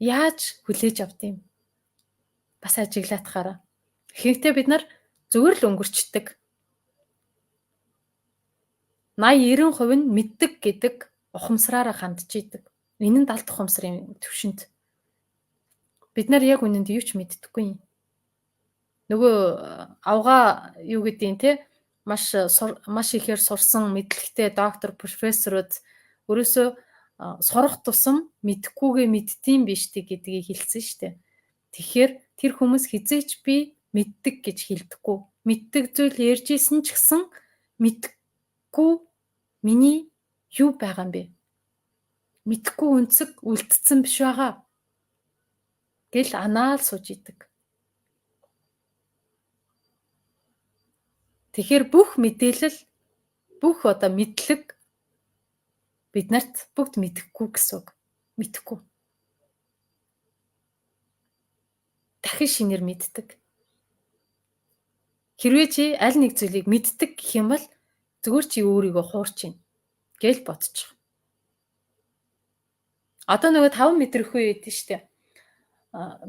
яаж хүлээж авд юм? Бас ажиглаатахаараа. Ихэнхдээ бид нар зүгээр л өнгөрчдөг. 80-90% нь мэддэг гэдэг ухамсараараа хандж идэг. Энэ нь 70 ухамсарын түвшинд. Бид нар яг үнэнд юу ч мэддэггүй юм. Нөгөө авгаа юу гэдгийг те маш ихээр сурсан мэдлэгтэй доктор, профессорууд өөрөөсөө сурах тусам мэдхгүйгээ мэддэм биш тий гэдгийг хэлсэн штэ. Тэгэхээр тэр хүмүүс хизээч би мэддэг гэж хэлдэггүй. Мэддэг зүйл ярьж исэн ч гэсэн мэдхгүй миний юу байгаа юм бэ? Мэдхгүй үнцэг үлдсэн биш байгаа. Гэл анаал сууж идэг. Тэгэхээр бүх мэдээлэл, бүх одоо мэдлэг бид нарт бүгд мэдэхгүй гэсэн үг. Мэдэхгүй. Дахин шинээр мэддэг. Хэрвээ чи аль нэг зүйлийг мэддэг гэх юм бол зүгээр чи өөрийгөө хуурч ийн гэж бодчих. Одоо нөгөө 5 метр хүү ядэн штэ.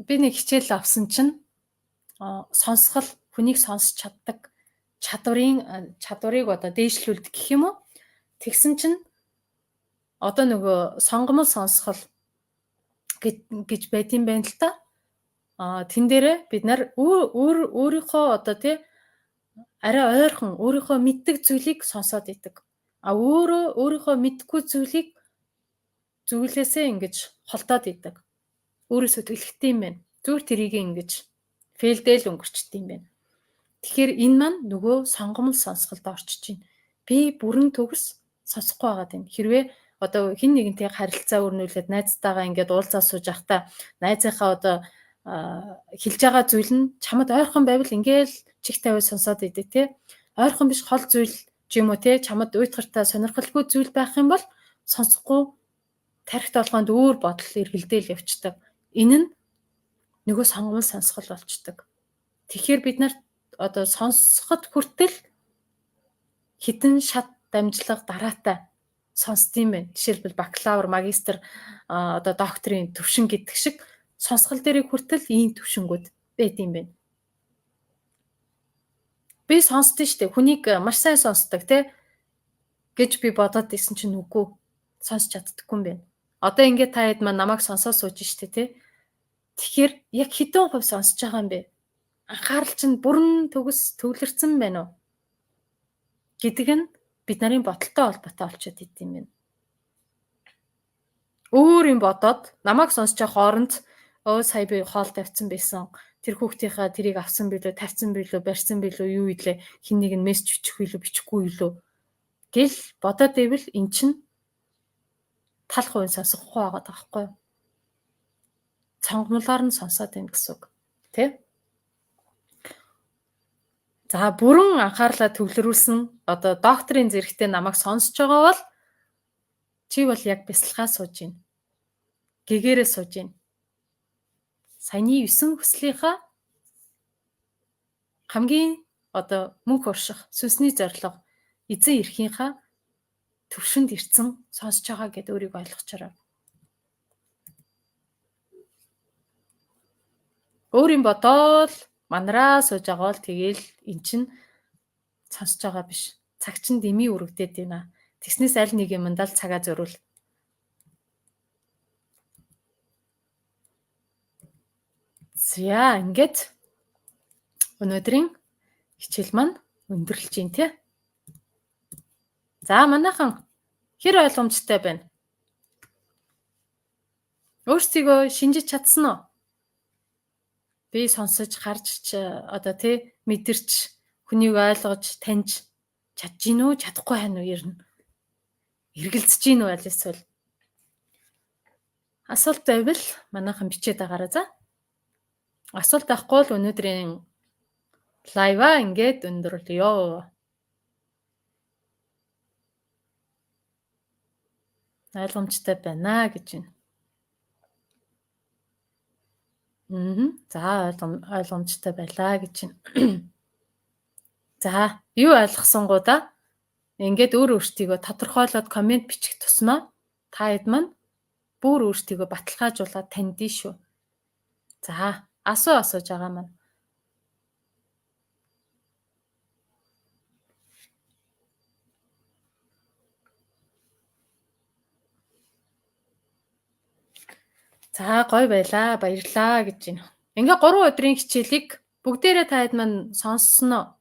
Би нэг хичээл авсан чинь сонсгол хүнийг сонсч чаддаг чадварыг одоо дээшлүүлдэг гэх юм уу? Тэгсэн чинь одоо нөгөө сонгомол сонсгол гэж байт юм байна л та. Тэн дээрээ бид нар өөрийнхөө одоо тий арай ойрхон өөрийнхөө мэддэг зүйлийг сонсоод идэг. Өөрийнхөө мэдгүй зүйлээсээ ингэж холдоод идэг. Өөрөөсөө төлөхтэй юм байна. Зүгээр тэрийг ингэж фейлдэл өнгөрчт юм байна. Тэгэхээр энэ маань нөгөө сонгомол сонсголд орчиж байна. Би бүрэн төгс сонсохгүй байгаад байна. Хэрвээ одоо хин нэгнтэй харилцаа өрнүүлээд найзтайгаа ингээд уулзаа сууж байхдаа найзынхаа одоо хэлж байгаа зүйл нь чамд ойрхон байвал ингээл чих тавиа сонсоод идэг тий. Ойрхон биш хол зүйл ч юм уу тий чамд уйтгартай сонирхолгүй зүйл байх юм бол сонсохгүй тархит толгоонд өөр бодол эргэлдээл явцдаг. Энэ нь нөгөө сонгомол сонсгол болчдөг. Тэгэхээр бид нар одоо сонсоход хүртэл хідэн шат дамжлага дараатай сонсдгийм байна. Жишээлбэл бакалавр, магистр одоо докторийн төвшин гэдэг шиг сонсгол дээрээ хүртэл ийм төвшингүүд байт юм байна. Би сонсдөө штэ хүнийг маш сайн сонсдог те гэж би бодоод исэн чинь үгүй сонсч чаддаггүй юм байна. Одоо ингээд та хэд маань намайг сонсоод сууж штэ те. Тэгэхээр яг хэдэн хувь сонсож байгаа юм бэ? Анхаарал чинь бүрэн төвлөрсөн байна уу? Гэдэг нь бид нарын бодолтой холбоотой болчиход идэм юм. Өөр юм бодоод намайг сонсож хооронд сая би хоол тавьсан байсан. Тэр хүүхдийнхаа тэрийг авсан билүү, тавьсан билүү, барьсан билүү, юу илээ, хин нэг нь мессеж бичих билүү, бичихгүй билүү гэл бодоод ивэл эн чинь тал хувийн сонсохгүй байгаа таахгүй юу? Цонгомлоор нь сонсоод байна гэсэн үг. Тэ? За бүрэн анхаарлаа төвлөрүүлсэн одоо докторийн зэрэгтэй намайг сонсож байгаа бол чи бол яг бясалгаа сууж байна. Гэгээрээ сууж байна. Саяны 9 хүслийнхаа хамгийн одоо мөнх урших сүнсний зорилго эзэн эрхийнхаа төвшөнд ирсэн сонсож байгаа гэдээ өөрийгөө ойлгочоорой. Өөрийн бодоол манараа сууж байгаа бол тэгээл эн чин сонсож байгаа биш. Цаг чин дэмий үрэгдээд байна. Тэгснээс аль нэг юмдаа л цагаа зориул. За ингээд өнөөдрийн хичээл маань өндөрлөж байна тий. За манайхан хэр ойлгомжтой байна? Өөрсдийгөө шинжиж чадсан уу? Би сонсож, харж одоо тий мэдэрч, хүнийг ойлгож, таньж чадж гин үү, чадахгүй байна уу ер нь? Эргэлзэж гин үү аль эсвэл? Асуулт байвал манайхан бичээд байгаарай за. Асуулт авахгүй л өнөөдрийн лайва ингээд өндөрлөё. Ойлгомжтой байна гэж байна. За ойлгомжтой байлаа гэж байна. За, юу ойлгосонгуудаа ингээд өөртийгөө тодорхойлоод комент бичих тусмаа та хэд маань бүр өөртийгөө баталгаажуулаад таньдээ шүү. За, асууж байгаа маань. За, гоё байлаа, баярлаа гэж байна. Ингээ 3 өдрийн хичээлийг бүгдээрээ та хэд маань сонссноо?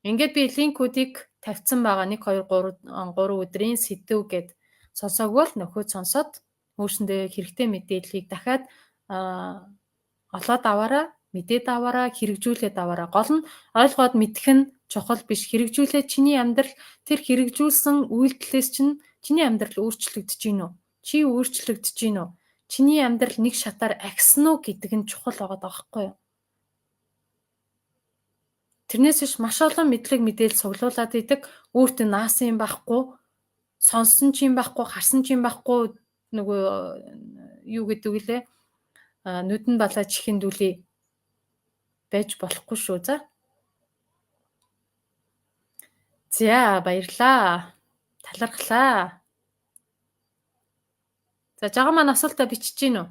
Ингээд би линкүүдийг тавьсан байгаа 1 2 3 өдрийн сэдв гэд сонсоогүй л нөхөд сонсоод өөрсөндөө хэрэгтэй мэдээллийг дахиад олоод аваараа, мэдээд аваараа, хэрэгжүүлээд аваараа. Гол нь ойлгоод мэдэх нь чухал биш. Хэрэгжүүлээд чиний амьдрал тэр хэрэгжүүлсэн үйлдэлээс чинь чиний амьдрал өөрчлөгдөж гин үү? Чи өөрчлөгдөж гин үү? Чиний амьдрал нэг шатаар агсан уу гэдэг нь чухал байгаа даахгүй юу? Тэрнээс биш маш олон мэдлэг мэдээлэл цуглуулад идэг. Өөртөө наасан юм байхгүй, сонссон ч юм байхгүй, харсан ч юм байхгүй нөгөө юу гэдэг үлээ нүдэн балаа чихэн дүлий байж болохгүй шүү. За баярлаа. Талархлаа. За жага маань асуултаа бичиж гин үү?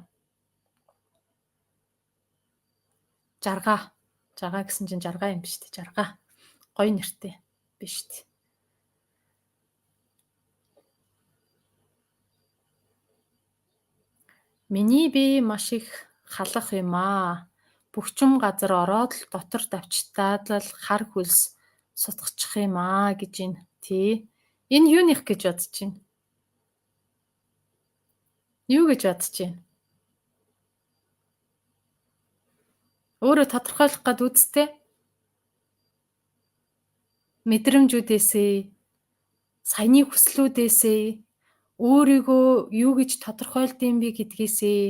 Жаргаа. Жагаа гэсэн чинь жаргаа юм биш үү? Жаргаа. Гоё нэртэй биш үү? Миний бие маш их халах юм аа. Бөхчм газар ороод л дотор давчтаад л хар хөлс сутгачих юм аа гэж байна. Тий. Энэ юуних гэж бодож байна? Юу гэж бодож байна? Өөрөө тодорхойлох гад үзтээ. Мэдрэмжүүдээсээ, саяны хүслүүдээсээ, өөрийгөө юу гэж тодорхойлдсон бэ гэдгээсээ,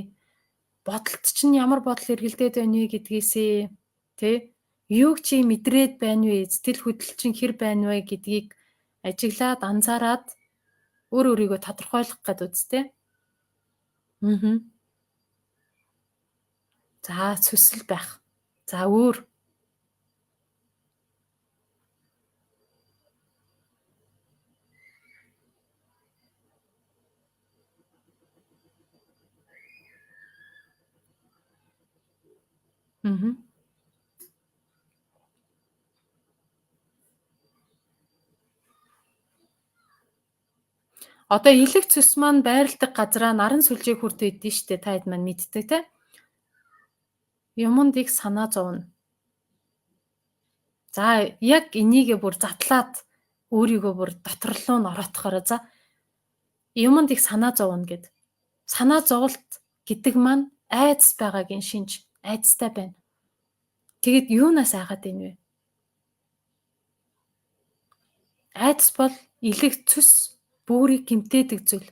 бодолт чинь ямар бодол эргэлдээд байна вэ гэдгээсээ, тий? Юуг чи мэдрээд байна вэ? Сэтгэл хөдлөл чинь хэр байна вэ гэдгийг ажиглаад анзаараад өөрийгөө тодорхойлох гад үзтээ. За сүсэл байх. За өөр. Одоо элэг цэс маань байрладаг газраа наран сүлжээ хүрдэ идэв штэ та хэд маань мэддэг те. Юмд их санаа зовно. За яг энийгээ бүр задлаад өөрийгөө бүр доторлоо н ороотохоор за юмд их санаа зовно гэд. Санаа зовлт гэдэг маань айдас байгаагийн шинж айдастай байна. Тэгэд юунаас айгаад байна вэ? Айдас бол элэг цэс бүрийг гэмтээдэг зүйл.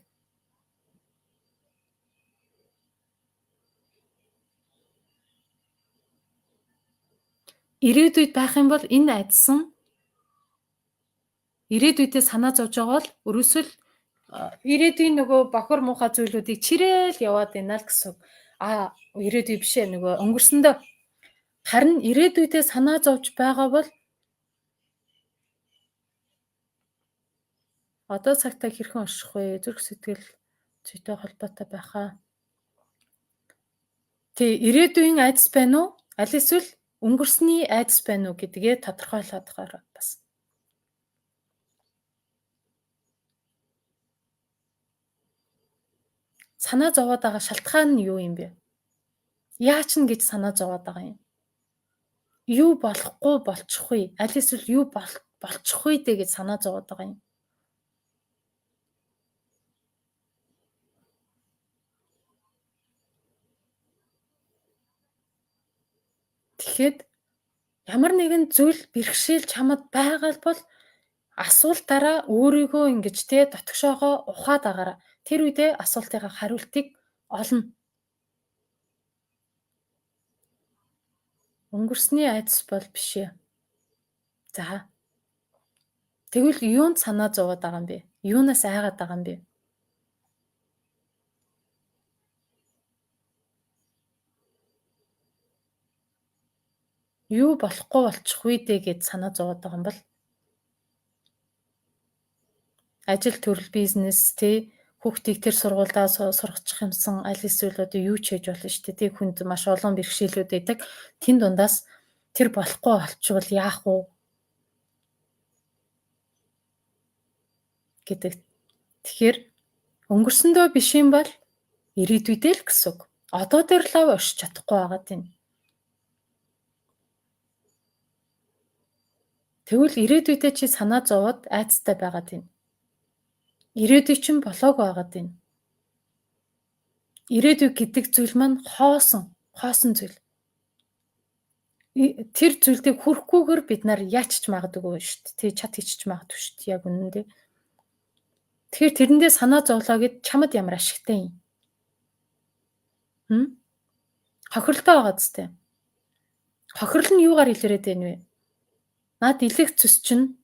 Ирээдүйд байх юм бол энэ айдсан ирээдүйдээ санаа зовж байгаа бол өрөөсөл ирээдүйн нөгөө бохор муухай зүйлүүдийг чирээл яваад байна л гэсэн. Ирээдүй биш ээ нөгөө өнгөрсөндөө харин ирээдүйдээ санаа зовж байгаа бол одоо цагтаа хэрхэн орших вэ? Зүрх сэтгэл зүйтэй холбоотой байхаа. Тэ ирээдүйн айдас байна уу? Аль эсвэл өнгөрсний айдас байна уу гэдгээ тодорхойлоод байгаа бас. Санаа зовоод байгаа шалтгаан нь юу юм бэ? Яач нь гэж санаа зовоод байгаа юм? Юу болохгүй болчих вэ? Аль эсвэл юу болчих вэ дээ гэж санаа зовоод байгаа юм. Тэгэхэд ямар нэгэн зүйл бэрхшээл чамд байгаа бол асуултаараа өөрийгөө ингэж дотгошоогоо ухаад агаараа. Тэр үедээ асуултынхаа хариултыг олно. Өнгөрсний айдас бол биш ээ. За. Тэгвэл юунд санаа зовоод байгаа юм бэ? Юунаас айгаад байгаа юм бэ? Юу болохгүй болчих вэ дээ гэж санаа зовоод байгаа юм бол ажил төрөл бизнес хүүхдийг тэр сургуульдаа сургачих юмсан аль эсвэл одоо юу ч хийж болно шүү дээ. Хүнд маш олон бэрхшээлүүд байдаг. Тэн дундаас тэр болохгүй болчихвол яах вэ гэдэг. Тэгэхээр өнгөрсөндөө биш юм бол ирээдүйдээ л гэсэн үг. Одоо дээр лав оршиж чадахгүй байгаа тийм. Тэгвэл ирээдүйдээ чи санаа зовоод айцтай байгаа тийм. Ирээдүй чинь болоог байгаа тийм. Ирээдүй гэдэг зүйл маань хоосон зүйл. Тэр зүйлдээ хүрэхгүйгээр бид нар яачч магадгүй шүү дээ. Тэг чад хийчих магадгүй шүү дээ. Яг үнэндээ. Тэгэхээр тэрэндээ санаа зовлоо гэд чамд ямар ашигтай юм? Хохирлоо байгаа зү. Хохирол нь юугаар илэрээд байна вэ? Наад илэх цус чинь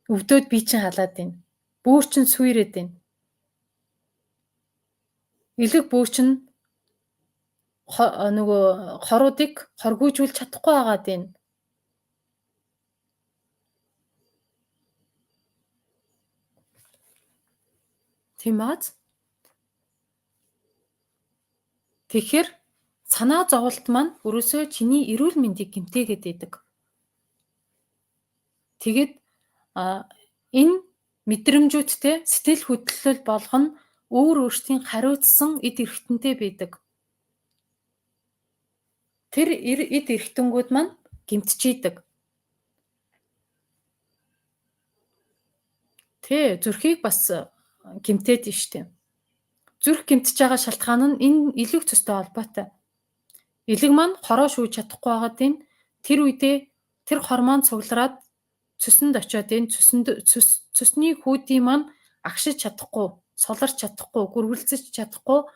өвдөөд би чинь халаад байна. Бөөр чинь сүйрээд байна. Илэх бөөр чинь нөгөө хоруудыг хоргүйжүүлж чадахгүй байгаад байна. Тийм бааз. Тэгэхээр санаа зовлт маань өрөөсөө чиний эрүүл мэндийг гэмтээгээд идэг. Тэгээд энэ мэдрэмжүүдтэй сэтгэл хөдлөл болгоно өөрсдийн хариуцсан эд эрхтэнтэй байдаг. Тэр эд эрхтэнгүүд маань гэмтчихийдэг. Зүрхийг бас гэмтээд нь штэ. Зүрх гэмтэж байгаа шалтгаан нь энэ илэг цустай холбоотой. Илэг маань хороо шүүж чадахгүй байгаад энэ тэр үедээ тэр хормон цуглараад цуснд очиод энэ цусны хүүдийн маань агшиж чадахгүй, суларч чадахгүй, гүргэлзэж чадахгүй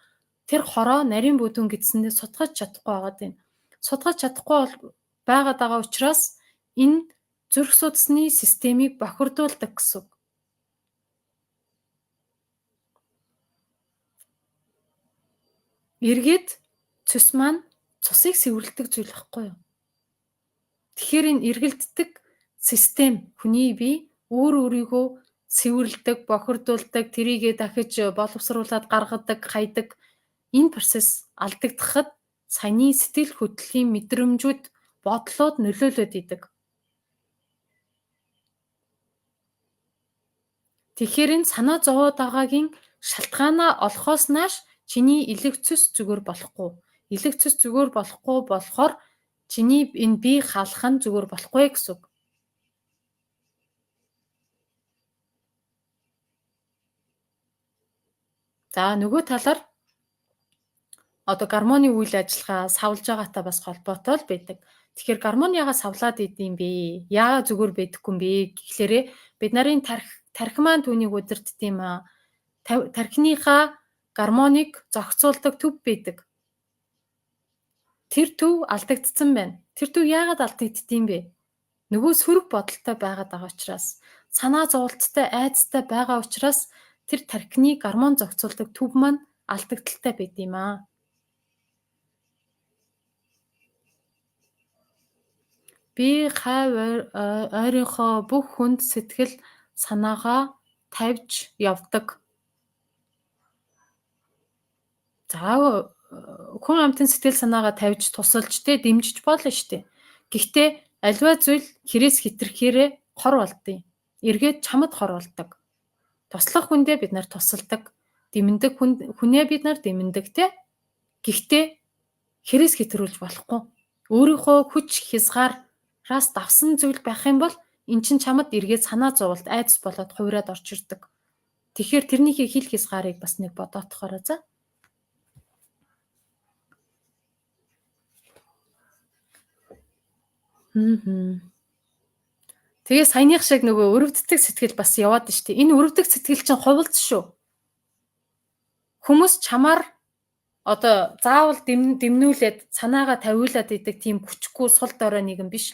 тэр хороо нарийн бүдүүн гэдсэндээ сутгаж чадахгүй байгаад энэ. Сутгаж чадахгүй байгаад байгаа учраас энэ зүрх судасны системийг бохирдуулдаг гэсэн. Эргээд цус маань цусыг сэвэрлдэг зүйл байхгүй юу? Тэгэхээр энэ эргэлддэг систем хүний бие өөрийгөө сэвэрлдэг, бохирдуулдаг, тэрийгэ дахиж боловсруулад гаргадаг, хайдаг энэ процесс алдагдахад саяны сэтгэл хөдлөлийн мэдрэмжүүд, бодлоод нөлөөлөд идэг. Тэгэхээр энэ санаа зовоод байгаагийн шалтгаанаа олохоос нааш чиний илэг цус зүгээр болохгүй. Илэг цус зүгээр болохгүй болохоор чиний энэ бие хаалх нь зүгээр болохгүй гэсэн үг. За нөгөө талаар одоо гормоны үйл ажиллагаа савлж байгаатай бас холбоотой л байдаг. Тэгэхээр гормон яагаад савлаад идэм бэ? Яагаад зүгээр байдаггүй юм бэ гэхлээрэ бид нарын тархи маань түүнийг удирддаг юм аа. Тархиныхаа гормоныг зохицуулдаг төв байдаг. Тэр төв алдагдсан байна. Тэр төв яагаад алдагддсан бэ? Нөгөө сөрөг бодолтой байгаад байгаа учраас, санаа зовлттой, айцтай байгаа учраас тэр тархины гормон зохицуулдаг төв маань алдагдaltaй байд юм аа. Би хайв ойрынхоо бүх хүнд сэтгэл санаагаа тавьж явдаг. За хүн амтын сэтгэл санаагаа тавьж тусалж дэмжиж болно штэ. Гэхдээ альва зүйл хэрээс хитрхээрээ хор болдгийг. Эргээд чамд хор болдог. Туслах хүндээ бид нар тусалдаг. Дэмэндэг хүнээ бид нар дэмэндэг те. Гэхдээ хэрээс хитрүүлж болохгүй. өөрийнхөө хүч хязгаараас давсан зүйл байх юм бол эн чинь чамд эргээд санаа зоволт айдас болоод хувраад орж ирдэг. Тэгэхээр тэрнийхээ хил хязгаарыг бас нэг бодоотохороо за. Тэгээ саяных шиг нөгөө өрөвддөг сэтгэл бас яваад штэ. Энэ өрөвддөг сэтгэл чинь хувилц шүү. Хүмүүс чамаар одоо заавал дэмнүүлээд санаагаа тавиулаад идэг тийм хүчгүй сул дорой нэгэн биш.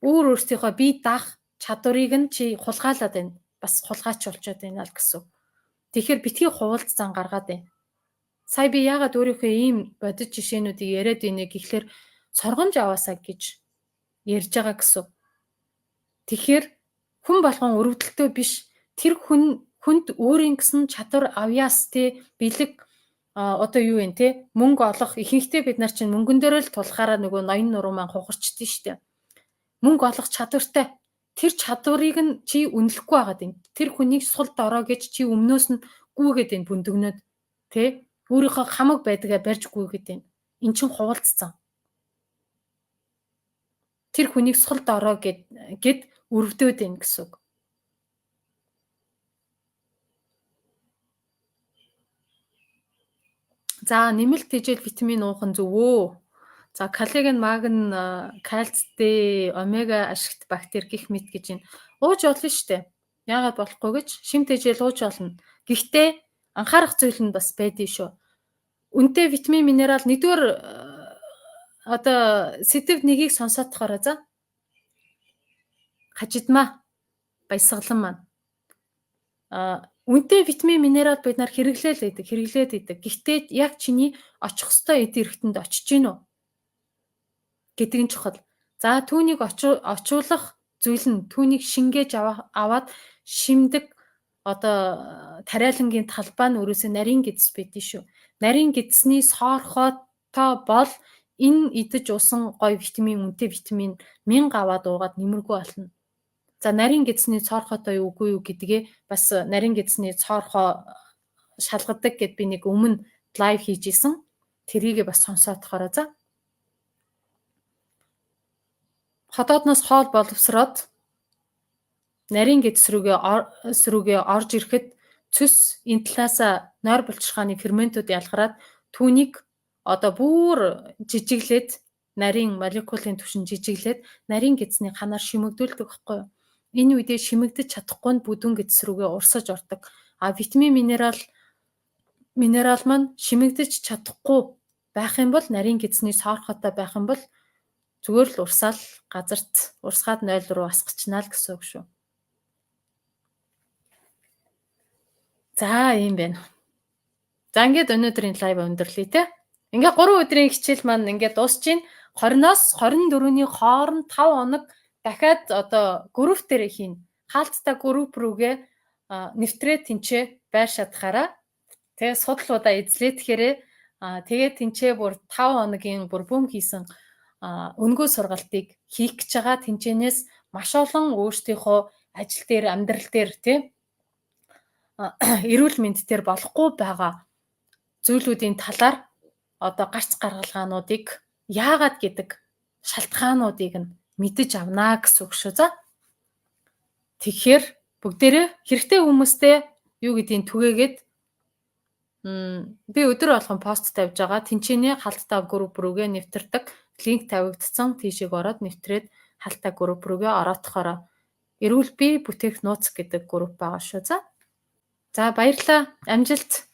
Өөртөөхөө бие даах чадварыг нь чи хулгайлаад байна. Бас хулгайч болчиход байна л гэсэн. Тэгэхээр битгий хувилц зан гаргаад байна. Сая би яагаад өөрийнхөө ийм бодит жишээнүүдийг яриадийнэ гэхлээр соргомж аваасаа гэж ярьж байгаа гэсэн. Тэгэхээр хүн болгон өрөвдөлтөө биш. Тэр хүнд өөрийн гэсэн чадвар авьяас те бэлэг одоо юу вэ те мөнгө олох ихэнхдээ бид нар чинь мөнгөн дээр л тулахаараа нөгөө ноён нуруу маань хугарчдээ штэ. Мөнгө олох чадвартай тэр чадварыг нь чи үнэлэхгүй байгаад байна. Тэр хүнийг сул дорой гэж чи өмнөөс нь гүйгээд байна бүндөгнөөд те өөрийнхөө хамаг байдгаа барьж гүйгээд байна. Эн чин хувалцсан. Тэр хүнийг сул дорой гэд өрөвдөөд байна гэсэн үг. За нэмэлт хижээл витамин уух нь зөв үү? За коллаген, магн, кальц, Д, омега ашигт бактери гэх мэт гэж энэ ууж болно штэ. Яагаад болохгүй гэж шимт хижээл ууж болно. Гэхдээ анхаарах зүйл нь бас байдгийг шүү. Үнэтэй витамин, минерал нэгдүгээр одоо сэдв нэгийг сонсоотохороо за. Хажидмаа баясгалан маань. Үнэтэй витамин, минерал бид нар хэрэглээд идэг. Гэхдээ яг чиний очих ёстой эд эрэхтэнд очиж гин үү гэдэг нь чухал. За түүнийг очуулах зүйл нь түүнийг шингээж аваад шимдэг одоо тариалангийн талбай нь өрөөсөө нарийн гэдэс байдгийг шүү. Нарийн гэдэсний соорхотой бол энэ идэж усан гой витамин, үнэтэй витамин 1000 аваад уугаад нэмэргүй болно. За нарийн гэдэсний цоорхотой юу үгүй юу гэдгээ бас нарийн гэдэсний цоорхоо шалгадаг гэд би нэг өмнө лайв хийж исэн. Тэрийгээ бас сонсоотохороо за. Хотоодноос хоол боловсроод нарийн гэдэс рүүгээ орж ирэхэд цэс энэ талаасаа нойр булчирхааны ферментүүд ялгараад түүнийг одоо бүр жижиглээд нарийн молекулын түвшин жижиглээд нарийн гэдэсний ханаар шимэгдүүлдэг байхгүй юу? Энэ үедээ шимэгдэж чадахгүй нь бүдүүн гэдэс рүүгээ урсаж ордог. Витамин, минерал маань шимэгдэж чадахгүй байх юм бол нарийн гэдэсний соорхотой байх юм бол зүгээр л урсаал газарт урсгаад 0 руу асгачнаа л гэсэн үг шүү. За ийм байна. За ингээд өнөөдрийн лайв өндөрлөе те. Ингээд 3 өдрийн хичээл маань ингээд дуусж байна. 20-оос 24-ний хооронд 5 хоног дахиад одоо групп дээр хийн. Хаалттай групп рүүгээ нэвтрээ тэнцээ байр шатахаараа тэгээ судлуудаа эзлэтгэхээрээ тэгээ тэнцээ бүр 5 хоногийн бүр бөм хийсэн өнгөө сургалтыг хийх гэж байгаа. Тэнцэнээс маш олон өөрсдийнхөө ажил дээр, амьдрал дээр тийм эрүүл мэнд дээр болохгүй байгаа зүйлүүдийн талаар одоо гарц гаргалгаануудыг яагаад гэдэг шалтгаануудыг нь мэдэж авнаа гэсэн үг шүү. За. Тэгэхээр бүгдээрээ хэрэгтэй хүмүүстэй юу гэдгийг түгээгээд би өдөр болгон пост тавьж байгаа. Тэнцэнэ халттай групп рүүгээ нэвтэрдэг. Линк тавигдсан. Тийшээ ороод нэвтрээд халттай групп рүүгээ ороотохороо эрүүл бие бүтээх нууц гэдэг групп байгаа шүү. За баярлалаа. Амжилт.